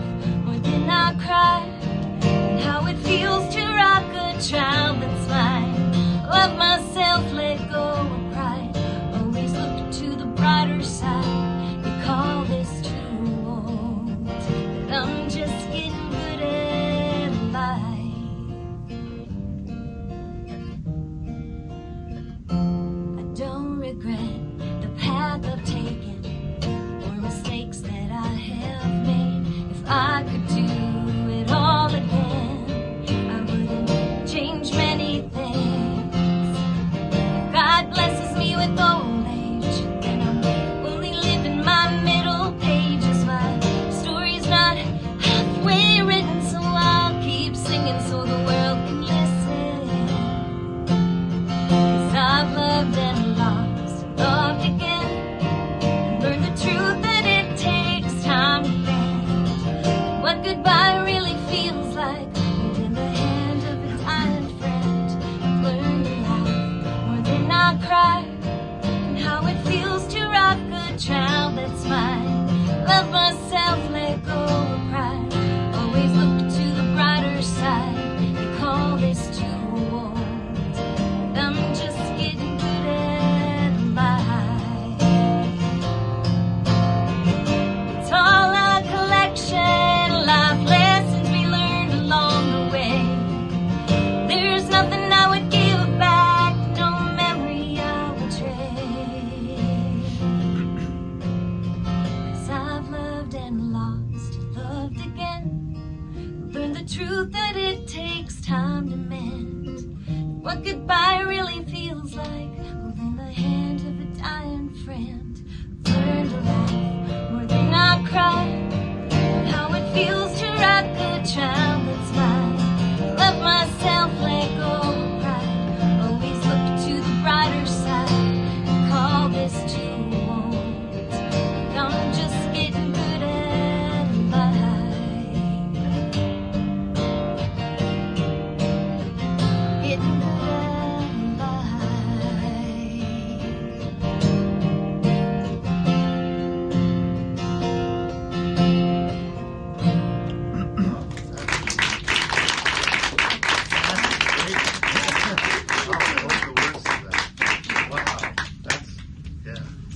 more than I cry, and how it feels to rock a child that's mine. Love myself, let go of pride, always look to the brighter side. You call this too old, but I'm just getting good at life. I don't regret the path I've taken or mistakes that I have made. If I could do it all again, I wouldn't change many things. God blesses me with old age, and I'm only living my middle pages. My story's not halfway written, so I'll keep singing so the world can listen. 'Cause I've loved and lost and loved again, and learned the truth that it takes time to mend. What goodbye really feels like, holding the hand of a dying friend. I've learned to laugh more than I cry, and how it feels to rock a child that's mine. Love myself, let go of pride, always look to the brighter side. You call this too old, but I'm just getting good at life. It's all a collection of life lessons we learned along the way. There's nothing I would give back, no memory I would trade. 'Cause I've loved and lost, loved again, learned the truth that it takes time to mend. What goodbye really feels like, holding the hand of a dying friend. I've learned to laugh more than I cried. cry. How it feels to rock a child that's mine. Love myself, let go of pride. Always look to the brighter side. And call this to a want. I'm just getting good at life. Getting good at life.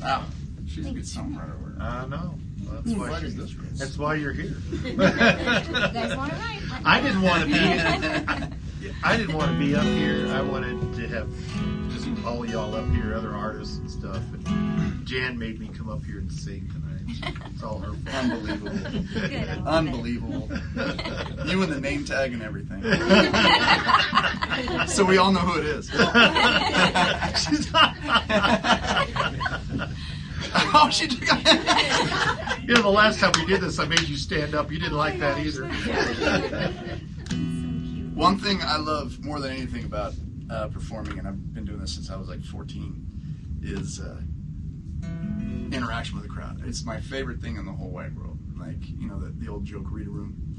Wow, she's a good songwriter. I know. That's why, What is this? that's why you're here. You guys want to write? I didn't want to be. I didn't want to be up here. I wanted to have just all y'all up here, other artists and stuff. And Jan made me come up here and sing tonight. It's all her fault. Unbelievable. Good, I love it. Unbelievable. You and the name tag and everything. So we all know who it is. Oh, she took You know, the last time we did this, I made you stand up. You didn't like that either. One thing I love more than anything about performing, and I've been doing this since I was like 14, is interaction with the crowd. It's my favorite thing in the whole wide world. Like, you know, the old joke, read a room.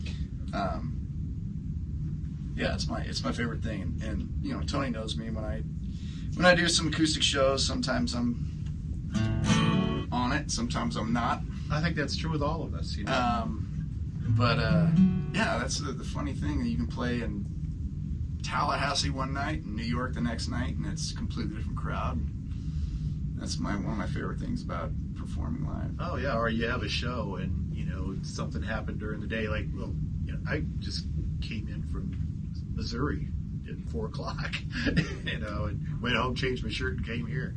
Yeah, it's my favorite thing. And you know, Tony knows me when I do some acoustic shows. Sometimes I'm on it, sometimes I'm not. I think that's true with all of us. You know? Yeah, that's the funny thing. You can play in Tallahassee one night and New York the next night, and it's a completely different crowd. That's one of my favorite things about performing live. Oh yeah, or you have a show and you know something happened during the day. Like, well, you know, I just came in from Missouri at 4:00, you know, and went home, changed my shirt, and came here.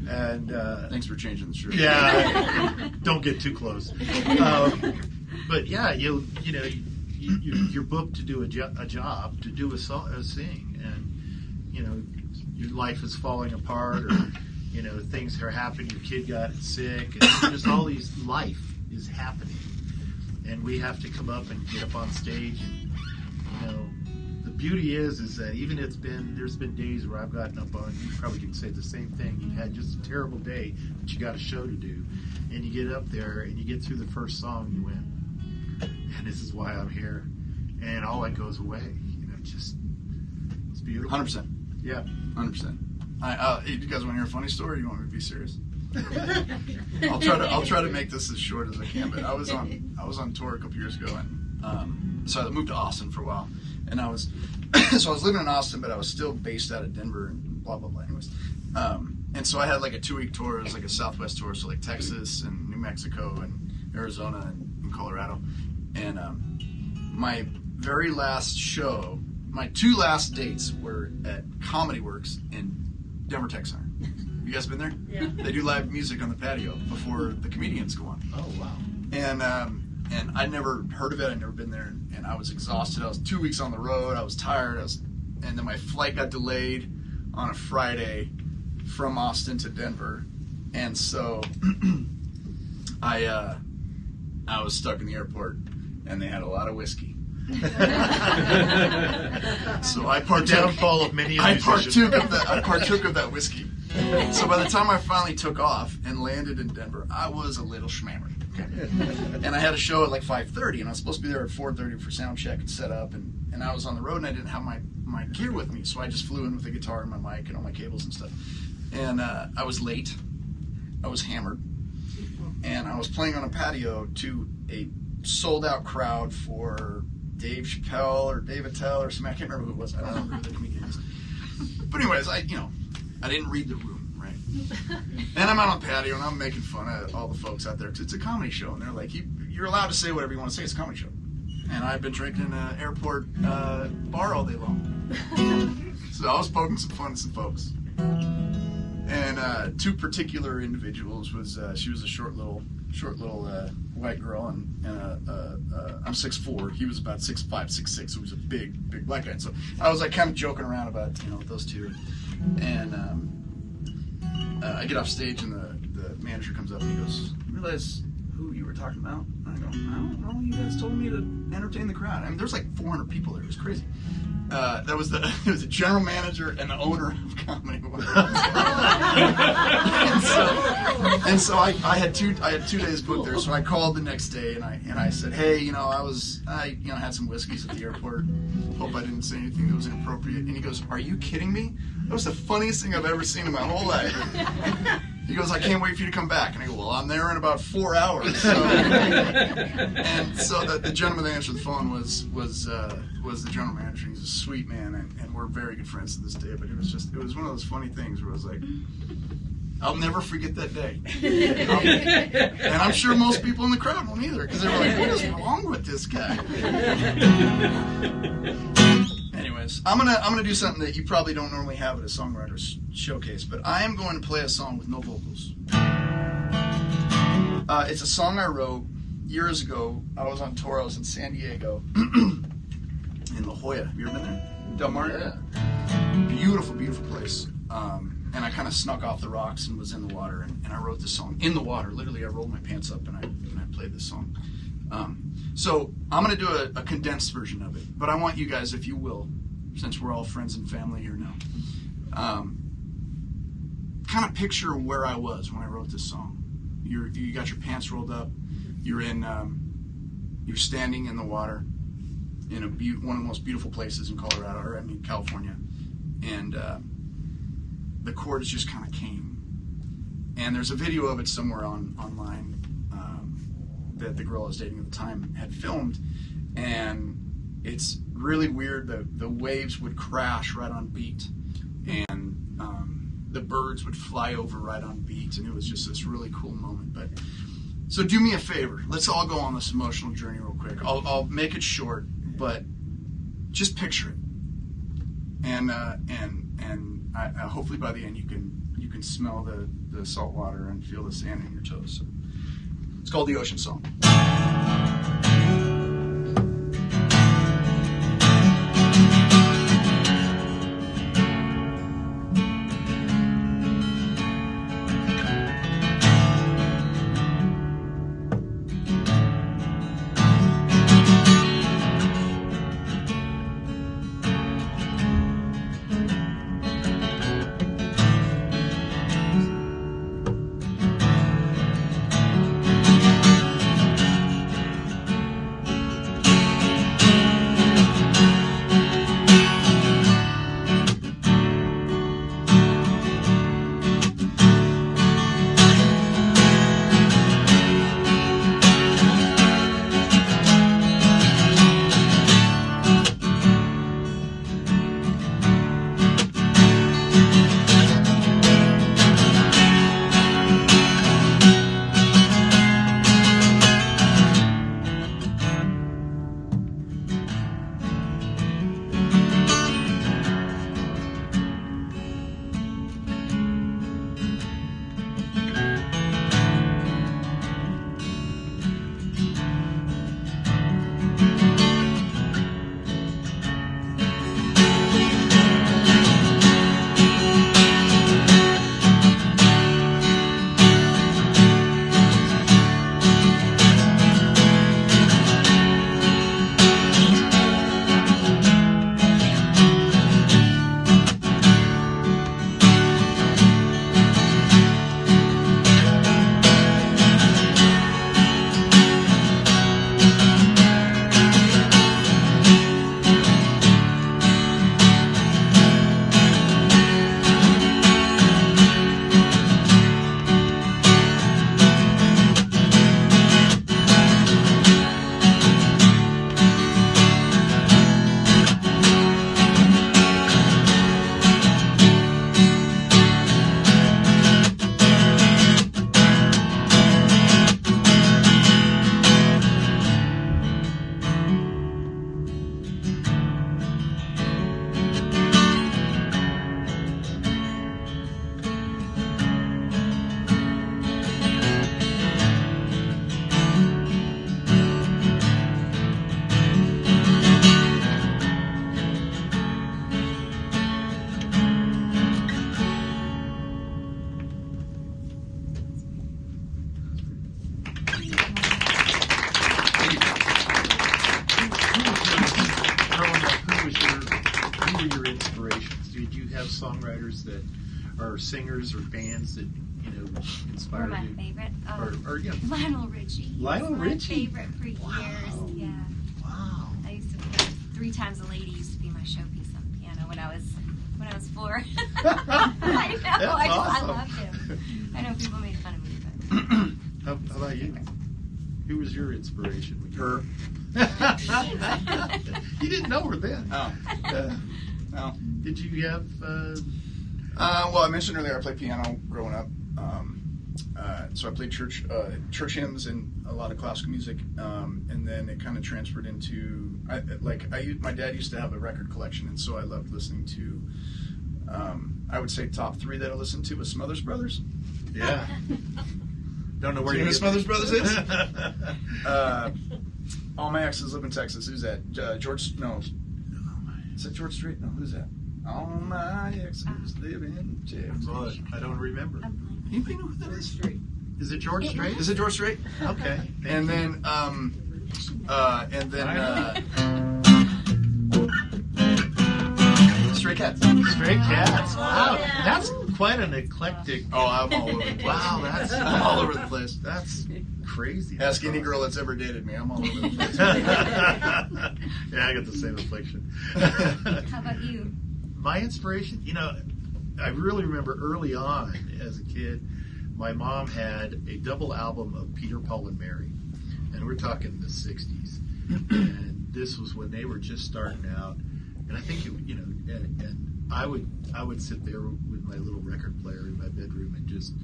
And Thanks for changing the shirt. yeah, don't get too close. But yeah, you know, you're booked to do a job, to do a sing, and you know, your life is falling apart, or you know, things are happening. Your kid got sick, and just all these life is happening, and we have to come up and get up on stage. And you know, the beauty is that even there's been days where I've gotten up on. You probably can say the same thing. You had just a terrible day, but you got a show to do, and you get up there and you get through the first song, and you went, and this is why I'm here, and all that goes away. You know, it's beautiful. 100%. Yeah. 100%. You guys want to hear a funny story? Or you want me to be serious? I'll try to make this as short as I can. But I was on tour a couple years ago, and so I moved to Austin for a while, and I was living in Austin, but I was still based out of Denver and blah blah blah. Anyways, and so I had like a 2-week tour. It was like a Southwest tour, so like Texas and New Mexico and Arizona and Colorado. And my very last show, my 2 last dates were at Comedy Works in Denver Tech Center. You guys been there? Yeah. They do live music on the patio before the comedians go on. Oh wow. And I'd never heard of it. I'd never been there, and I was exhausted. I was 2 weeks on the road. I was tired. And then my flight got delayed on a Friday from Austin to Denver, and so I was stuck in the airport, and they had a lot of whiskey. So I Downfall of many. I partook of that whiskey. So by the time I finally took off and landed in Denver, I was a little schmammered. Okay. And I had a show at like 5:30, and I was supposed to be there at 4:30 for sound check and set up, and I was on the road, and I didn't have my gear with me, so I just flew in with the guitar and my mic and all my cables and stuff. And I was late. I was hammered. And I was playing on a patio to a sold-out crowd for Dave Chappelle or Dave Attell or something. I can't remember who it was. I don't remember who the comedian is. But anyways, I didn't read the room, right? And I'm out on the patio, and I'm making fun of all the folks out there, because it's a comedy show. And they're like, you're allowed to say whatever you want to say. It's a comedy show. And I've been drinking in an airport bar all day long. So I was poking some fun at some folks. And 2 particular individuals she was a short little white girl, and I'm 6'4". He was about 6'5", 6'6", so he was a big black guy. And so I was like kind of joking around about those 2, and I get off stage, and the manager comes up and he goes, "You realize who you were talking about? And I go, I don't know. You guys told me to entertain the crowd. I mean, there's like 400 people there. It was crazy. It was the general manager and the owner of Comedy Works. and so I had 2 days booked there. So I called the next day and I said, hey, I had some whiskeys at the airport. Hope I didn't say anything that was inappropriate. And he goes, are you kidding me? That was the funniest thing I've ever seen in my whole life. He goes, I can't wait for you to come back. And I go, well, I'm there in about 4 hours. So. And so the gentleman that answered the phone was the general manager. He's a sweet man, and we're very good friends to this day. But it was one of those funny things where I was like, I'll never forget that day. And I'm sure most people in the crowd won't either, because they were like, what is wrong with this guy? Anyways, I'm gonna do something that you probably don't normally have at a songwriter's showcase, but I am going to play a song with no vocals. It's a song I wrote years ago. I was on tour. I was in San Diego, in La Jolla. Have you ever been there? Del Mar? Yeah. Beautiful, beautiful place. And I kind of snuck off the rocks and was in the water, and I wrote this song in the water. Literally, I rolled my pants up and I played this song. So I'm going to do a condensed version of it, but I want you guys, if you will, since we're all friends and family here now, kind of picture where I was when I wrote this song. You got your pants rolled up. You're standing in the water in one of the most beautiful places in California, and the chords just kind of came. And there's a video of it somewhere online that the girl I was dating at the time had filmed, and it's really weird. The waves would crash right on beat, and the birds would fly over right on beat, and it was just this really cool moment. But so do me a favor, let's all go on this emotional journey real quick. I'll make it short, but just picture it, and hopefully by the end you can smell the salt water and feel the sand in your toes. So it's called The Ocean Song. songwriters that are singers or bands that One inspired of my you? favorite. Or Lionel Richie. Lionel He's my Richie? favorite for years. Wow. Yeah. Wow. I used to play 3 Times a Lady used to be my showpiece on the piano when I was 4. I know. That's I awesome. loved him. I know people made fun of me, but How about you? Who was your inspiration? Her. You didn't know her then. Oh. No. Did you have? Well, I mentioned earlier I played piano growing up. So I played church hymns and a lot of classical music, and then it kind of transferred into my dad used to have a record collection, and so I loved listening to. I would say top 3 that I listened to was Smothers Brothers. Yeah. Don't know where Do you you know who get Smothers Brothers is? All my exes live in Texas. Who's that? George? No. Is that George Strait? No. Who's that? All my exes live in Texas. Well, I don't remember. I'm playing. Anybody know who that is? Is it George Strait? Is it George Strait? Okay. And then, Stray Cats. Stray Cats. Wow, yeah. that's quite an eclectic. Oh, I'm all over the place. Wow, that's I'm all over the place. That's crazy. Ask any girl that's ever dated me. I'm all over the place. Yeah, I got the same affliction. How about you? My inspiration, I really remember early on as a kid, my mom had a double album of Peter, Paul, and Mary, and we're talking the '60s, and this was when they were just starting out. And I think and I would sit there with my little record player in my bedroom and just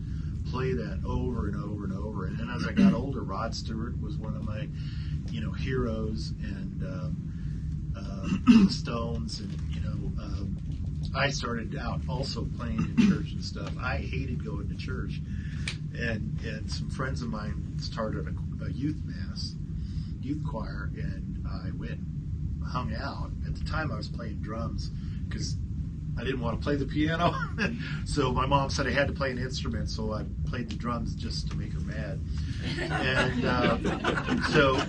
play that over and over and over. And then as I got older, Rod Stewart was one of my heroes, and Stones, and I started out also playing in church and stuff. I hated going to church, and some friends of mine started a youth choir, and I went and hung out. At the time, I was playing drums because I didn't want to play the piano. So my mom said I had to play an instrument, so I played the drums just to make her mad. And so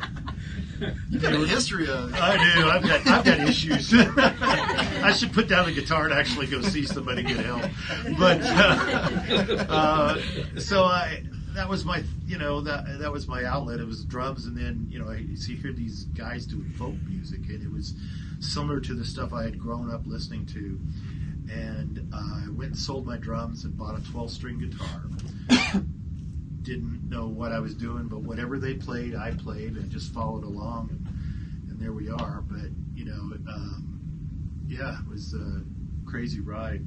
You got a history of. I do. I've got issues. I should put down the guitar and actually go see somebody get help. But so that was my that was my outlet. It was drums, and then I hear these guys doing folk music, and it was similar to the stuff I had grown up listening to. And I went and sold my drums and bought a 12-string guitar. Didn't know what I was doing, but whatever they played, I played, and just followed along, and there we are. But yeah, it was a crazy ride.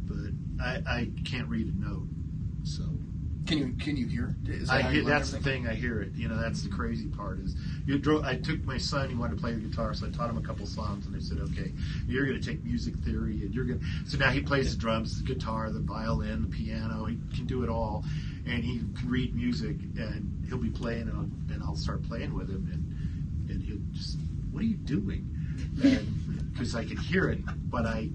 But I can't read a note, so. Can you hear? That's the thing. I hear it. That's the crazy part. Is I took my son. He wanted to play the guitar, so I taught him a couple songs, and I said, "Okay, you're going to take music theory, and you're going." So now he plays the drums, the guitar, the violin, the piano. He can do it all, and he can read music, and he'll be playing, and I'll start playing with him, and he'll just, "What are you doing?" Because I can hear it, but I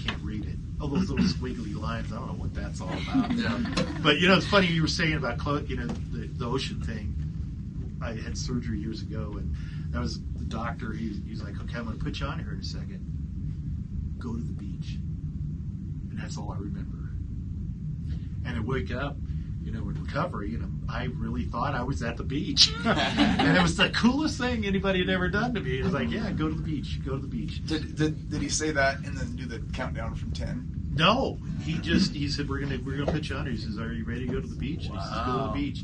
can't read it. All those little squiggly lines, I don't know what that's all about. Yeah. But it's funny you were saying about the ocean thing. I had surgery years ago, and that was the doctor. He's like, "Okay, I'm going to put you on here in a second. Go to the beach," and that's all I remember. And I wake up, in recovery, and I really thought I was at the beach, and it was the coolest thing anybody had ever done to me. It was like, "Yeah, go to the beach, go to the beach." Did he say that and then do the countdown from 10? No, he said we're gonna put you on. He says, "Are you ready to go to the beach?" And he says, "Go to the beach."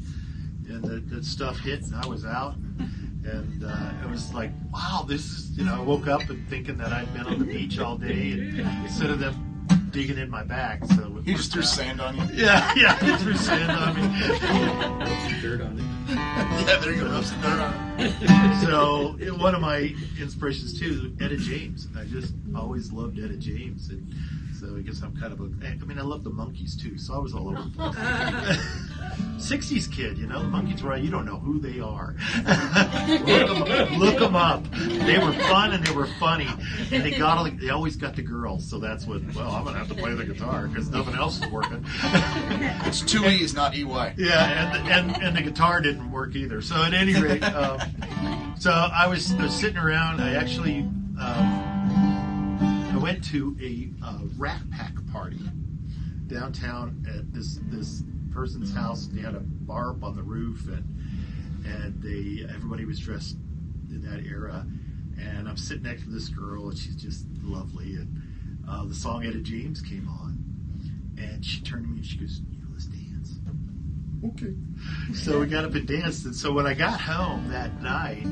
And that stuff hit, and I was out, and it was like, wow, this is. I woke up and thinking that I'd been on the beach all day, and instead of them digging in my back, so He just threw sand on you. Yeah, he threw sand on me. Dirt on it. Yeah, there you go. Rub some dirt on it. So one of my inspirations too, Etta James. I just always loved Etta James, and so I guess I'm kind of I love the Monkees too, so I was all over the place. 60s kid, the Monkees were, you don't know who they are. Look them up. They were fun and they were funny, and they always got the girls, so that's what. Well, I'm gonna have to play the guitar because nothing else is working. It's 2 E's, not EY. Yeah, and the guitar didn't work either. So at any rate, so I was sitting around. I actually. I went to a Rat Pack party downtown at this person's house. They had a bar up on the roof, and everybody was dressed in that era. And I'm sitting next to this girl, and she's just lovely. And the song Etta James came on, and she turned to me and she goes, let's dance. Okay. So we got up and danced. And so when I got home that night,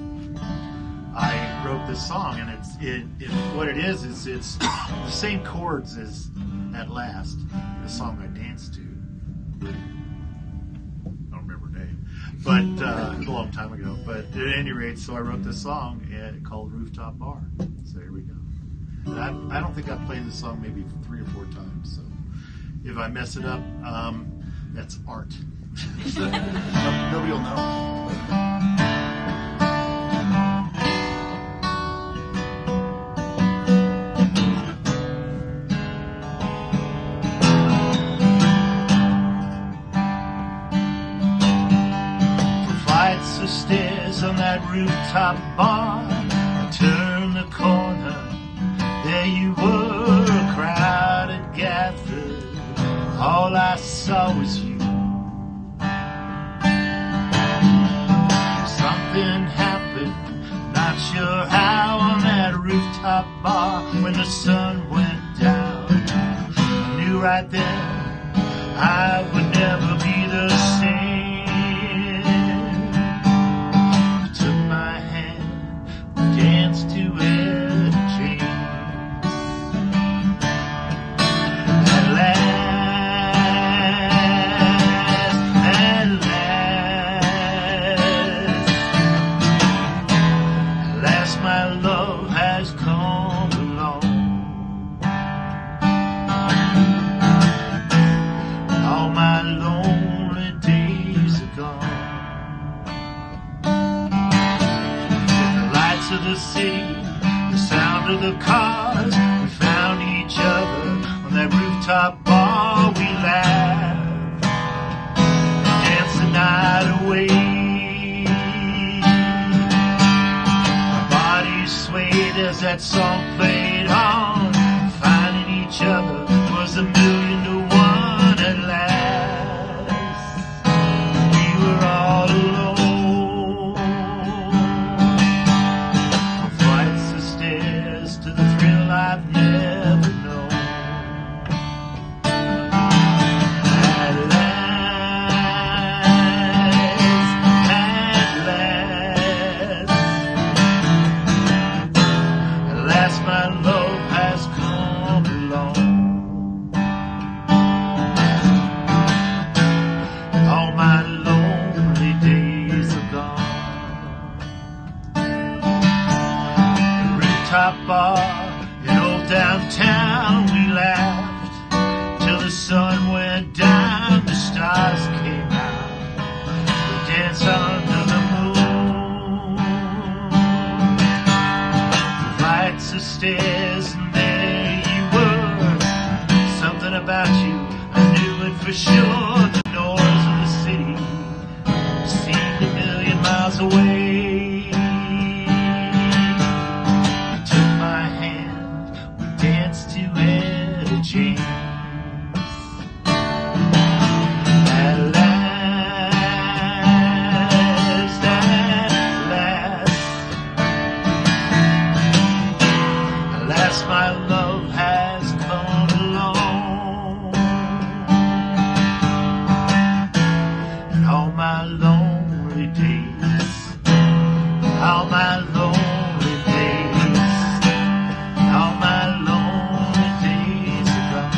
I wrote this song, and what it is it's the same chords as At Last, the song I danced to. I don't remember her name, but a long time ago. But at any rate, so I wrote this song called Rooftop Bar. So here we go. And I don't think I've played this song maybe 3 or 4 times. So if I mess it up, that's art. Nobody will know. Stairs on that rooftop bar. I turned the corner, there you were, a crowd had gathered. All I saw was you. Something happened, not sure how, on that rooftop bar. When the sun went down, I knew right then I would never be the same. To Etta James. At last my love has come along. All my lonely days are gone. Of the city, the sound of the cars, we found each other on that rooftop bar. We laughed, danced the night away. Our bodies swayed as that song played on. Finding each other was 1,000,000 to 1 at last. We were all alone. I've never known. At last my love has come along. All my lonely days are gone. The rooftop bar downtown, we laughed till the sun went down, the stars came out, we danced under the moon. The flights of stairs, and there you were. Something about you, I knew it for sure. The noise of the city seemed 1,000,000 miles away. To Etta James. At last my love has come along. And all my lonely days, all my lonely days, all my lonely days are gone.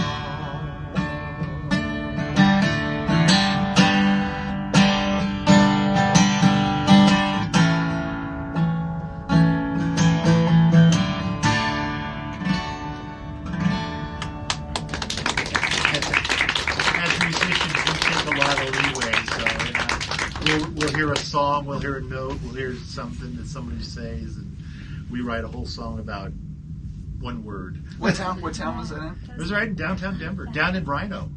As musicians, we take a lot of leeway, so we'll hear a song, we'll hear a note, we'll hear something that somebody says, and we write a whole song about one word. What town was that in? It was right in downtown Denver, down in Rhino.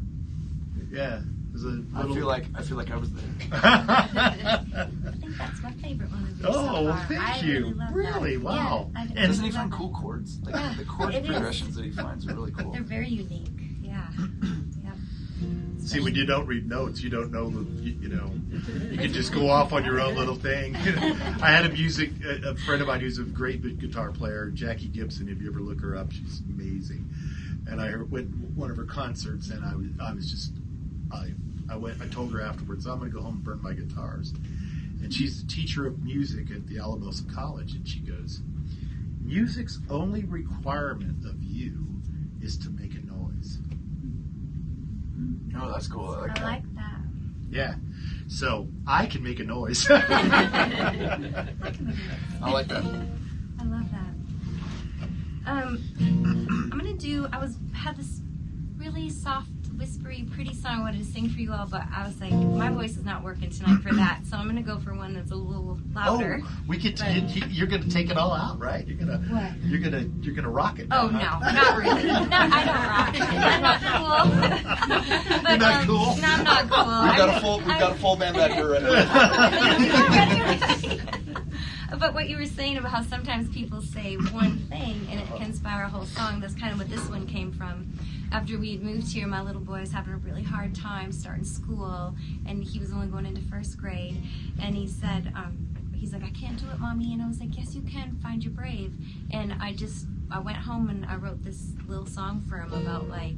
Yeah, it was a little... I feel like I was there. I think That's my favorite one of yours Oh, so well, far. thank I you. really love Really? that. Wow. Yeah, I And really Doesn't he love find that. cool chords? Like, Yeah, the chord it is. progressions that he finds are really cool. They're very unique. Yeah. Yep. See, when you don't read notes, you don't know you can just go off on your own little thing. I had a friend of mine who's a great guitar player, Jackie Gibson. If you ever look her up, she's amazing. And I went to one of her concerts, and I told her afterwards, I'm going to go home and burn my guitars. And she's the teacher of music at the Alamosa College, and she goes, music's only requirement of you is to make a noise. Oh, that's cool. I like I that. like that. Yeah. So I can make a noise. I like that. I love that. Had this really soft, whispery, pretty song I wanted to sing for you all, but I was like, my voice is not working tonight for that, so I'm gonna go for one that's a little louder. Oh, we get to, you're going to take it all out, right? You're gonna rock it. Oh, now, no, not really. No, I don't rock. I'm not cool. But, You're not cool? No, I'm not cool. We've got a full band back here right now. But what you were saying about how sometimes people say one thing and it can inspire a whole song, that's kind of what this one came from. After we had moved here, my little boy was having a really hard time starting school, and he was only going into first grade. And he said, he's like, I can't do it, Mommy. And I was like, yes, you can. Find your brave. And I went home and I wrote this little song for him about, like,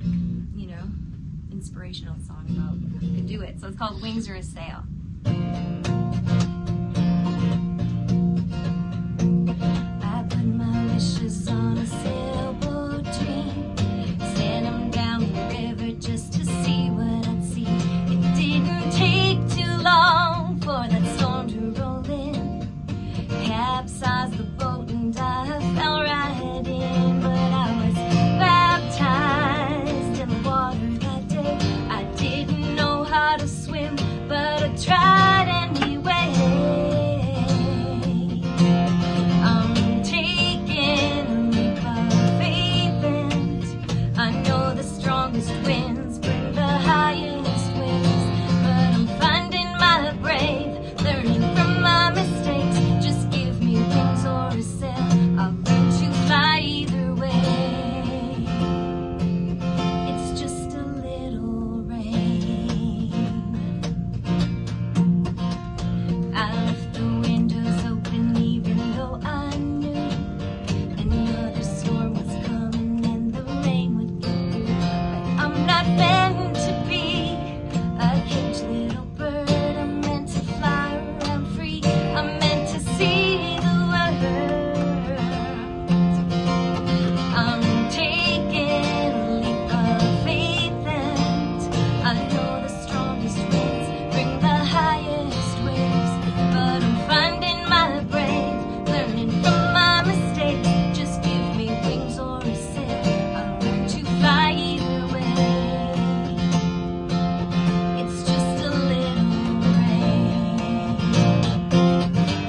inspirational song about you can do it. So it's called Wings Are a Sail. I put my wishes on a sailboat dream, sent them down the river just to see what I'd see. It didn't take too long for that storm to roll in, capsized the boat and I fell right in. But I was baptized in the water that day. I didn't know how to swim, but I tried anyway. I'm taking a leap of faith, and I know the strongest winds bring the highest winds. But I'm finding my brave, learning from my mistakes. Just give me wings or a sail, I'll learn to fly either way. It's just a little rain. I left the windows open even though I knew another storm was coming and the rain would get through. But I'm not meant to be a caged little bird. I'm meant to fly around free. I'm meant to see the world. I'm taking a leap of faith, and I know the strongest winds bring the highest waves. But I'm finding my brave, learning from my mistakes. Just give me wings or a sail, I'll learn to fly either way. It's just a little rain.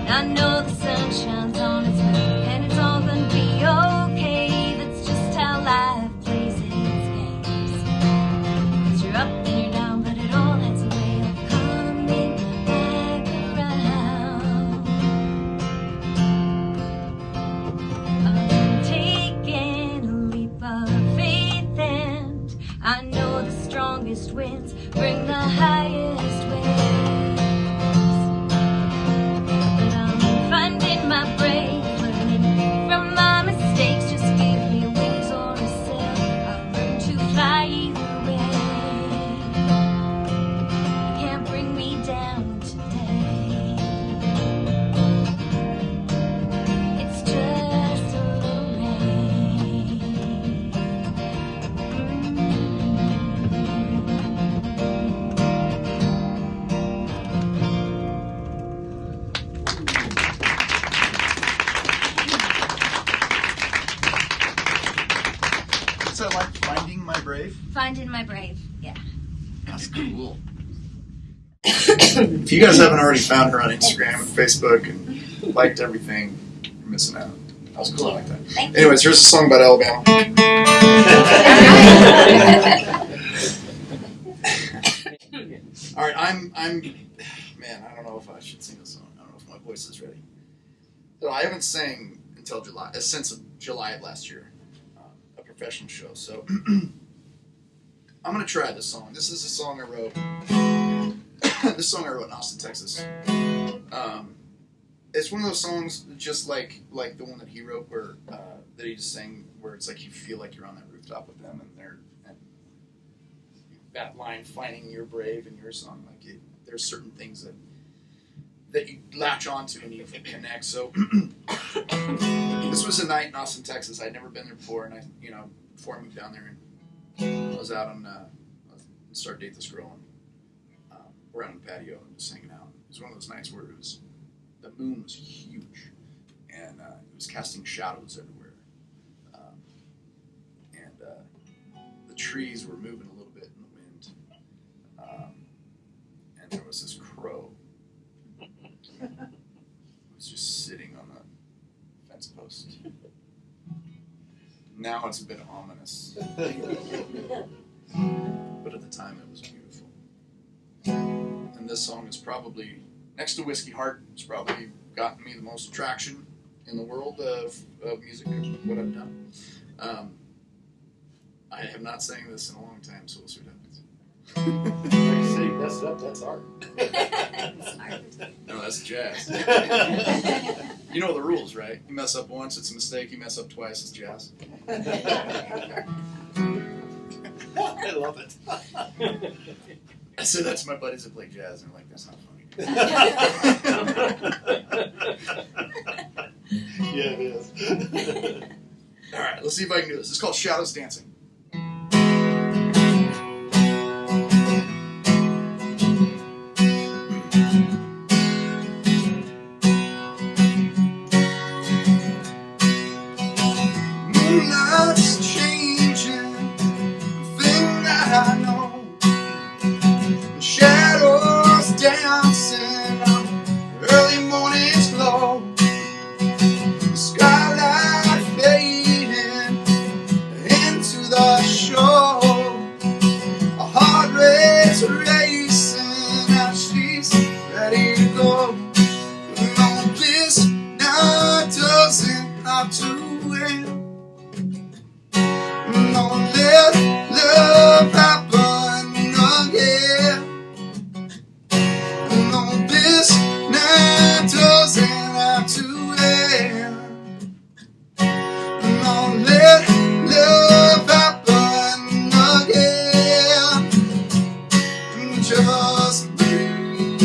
I know the sun shines on its way, and it's all gonna be okay. That's just how life plays its games. 'Cause you're up and you're down, but it all has a way of coming back around. I'm taking a leap of faith, and I know the strongest winds bring the highest waves. But I'm finding my brave, learning from my mistakes. Just give me wings or a sail, I'll learn to fly either way. You can't bring me down today. It's just a little rain. What's that like, Finding My Brave? Finding my brave, yeah. That's cool. If you guys haven't already found her on Instagram and Facebook and liked everything, you're missing out. That was cool. I like that. Thank you. Anyways, here's a song about Alabama. All right, man, I don't know if I should sing this song. I don't know if voices ready. So I haven't sang until July, since July of last year, a professional show. So I'm gonna try this song. This is a song I wrote. This song I wrote in Austin, Texas. It's one of those songs just like the one that he wrote, where that he just sang, where it's like you feel like you're on that rooftop with them, and that line, "Finding you're brave" in your song, like there's certain things that you latch onto and you connect. So this was a night in Austin, Texas. I'd never been there before, and before I moved down there, and I was out on started to date this girl, and we're out on the patio and just hanging out. It was one of those nights where the moon was huge, and it was casting shadows everywhere, and the trees were moving a little bit in the wind, and there was this crow. It was just sitting on the fence post. Now it's a bit ominous, but at the time it was beautiful. And this song is probably, next to Whiskey Heart, it's probably gotten me the most traction in the world of music, of what I've done. I have not sang this in a long time, so we'll see what happens. Like you say, you messed up, that's art. No, that's jazz. You know the rules, right? You mess up once, it's a mistake. You mess up twice, it's jazz. I love it. I said that to my buddies that play jazz, and they're like, that's not funny. Yeah, it is. All right, let's see if I can do this. It's called Shadows Dancing. Moonlight's changing, the thing that I know. Shadows dancing on early morning's glow. The skylight fading into the show. A heart rate's racing and she's ready to go. No, this night doesn't have to end. No, let love happen again. No, this night doesn't have to end. No, let love happen again. Just breathe.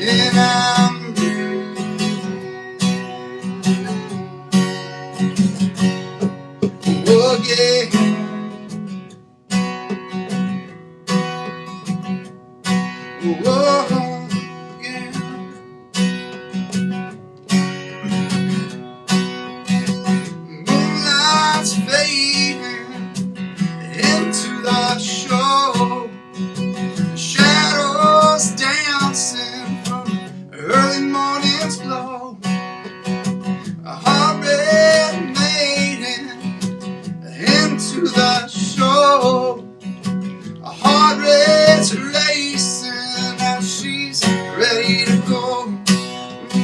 And I'm again. Whoa, yeah. Moonlight's fading into the show. The shadows dancing from early morning's glow. A heart red maiden into the show. A heart rate's racing and she's ready to go.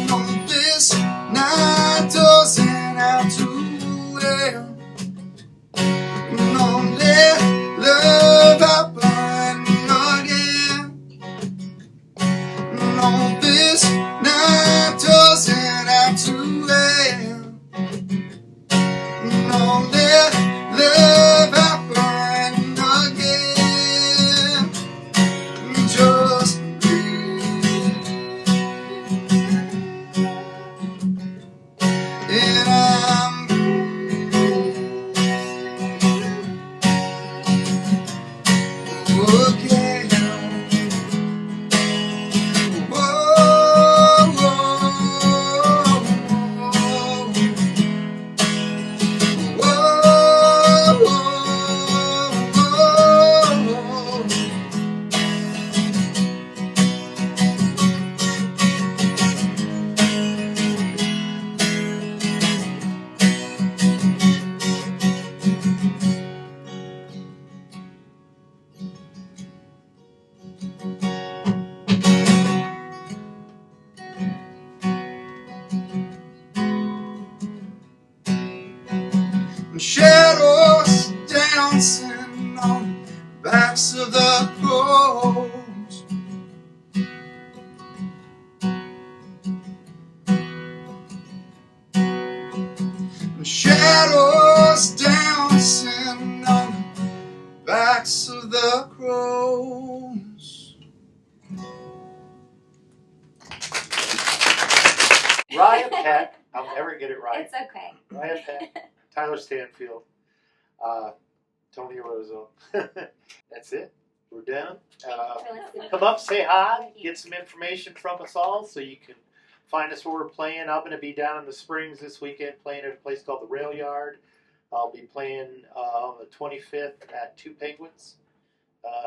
No, this night doesn't have to end. No, let love happen again. No, this night doesn't have to end. No, let love happen again. Just breathe. And I'm again. Whoa. shadows dancing on the backs of the crows. Shadows dancing on the backs of the crows. Ryan Peck. I'll never get it right. It's okay. Ryan Peck, Tyler Stanfield, Tony Airozo. That's it. We're done. Come up, say hi, get some information from us all so you can find us where we're playing. I'm going to be down in the Springs this weekend playing at a place called the Rail Yard. I'll be playing on the 25th at Two Penguins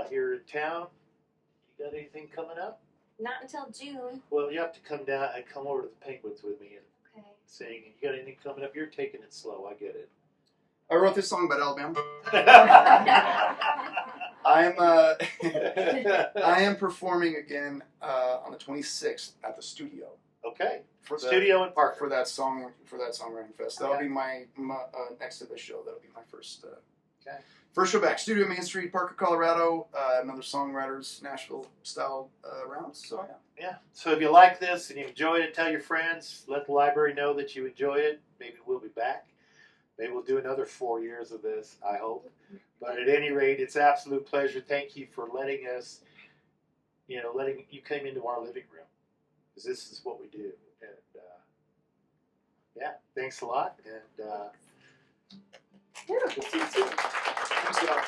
here in town. You got anything coming up? Not until June. Well, you have to come down and come over to the Penguins with me and Okay. sing. You got anything coming up? You're taking it slow. I get it. I wrote this song about Alabama. I am performing again on the 26th at the studio Okay. for the Studio in Parker. for that songwriting fest. That'll be my next to the show. That'll be my first Okay. first show back. Studio Main Street, Parker, Colorado. Another Songwriters Nashville style rounds. So yeah. Yeah. So if you like this and you enjoyed it, tell your friends. Let the library know that you enjoyed it. Maybe we'll be back. Maybe we'll do another 4 years of this, I hope. But at any rate, it's an absolute pleasure. Thank you for letting us, letting you come into our living room. Because this is what we do. And, yeah, thanks a lot. And, We'll see you soon. Thanks a lot.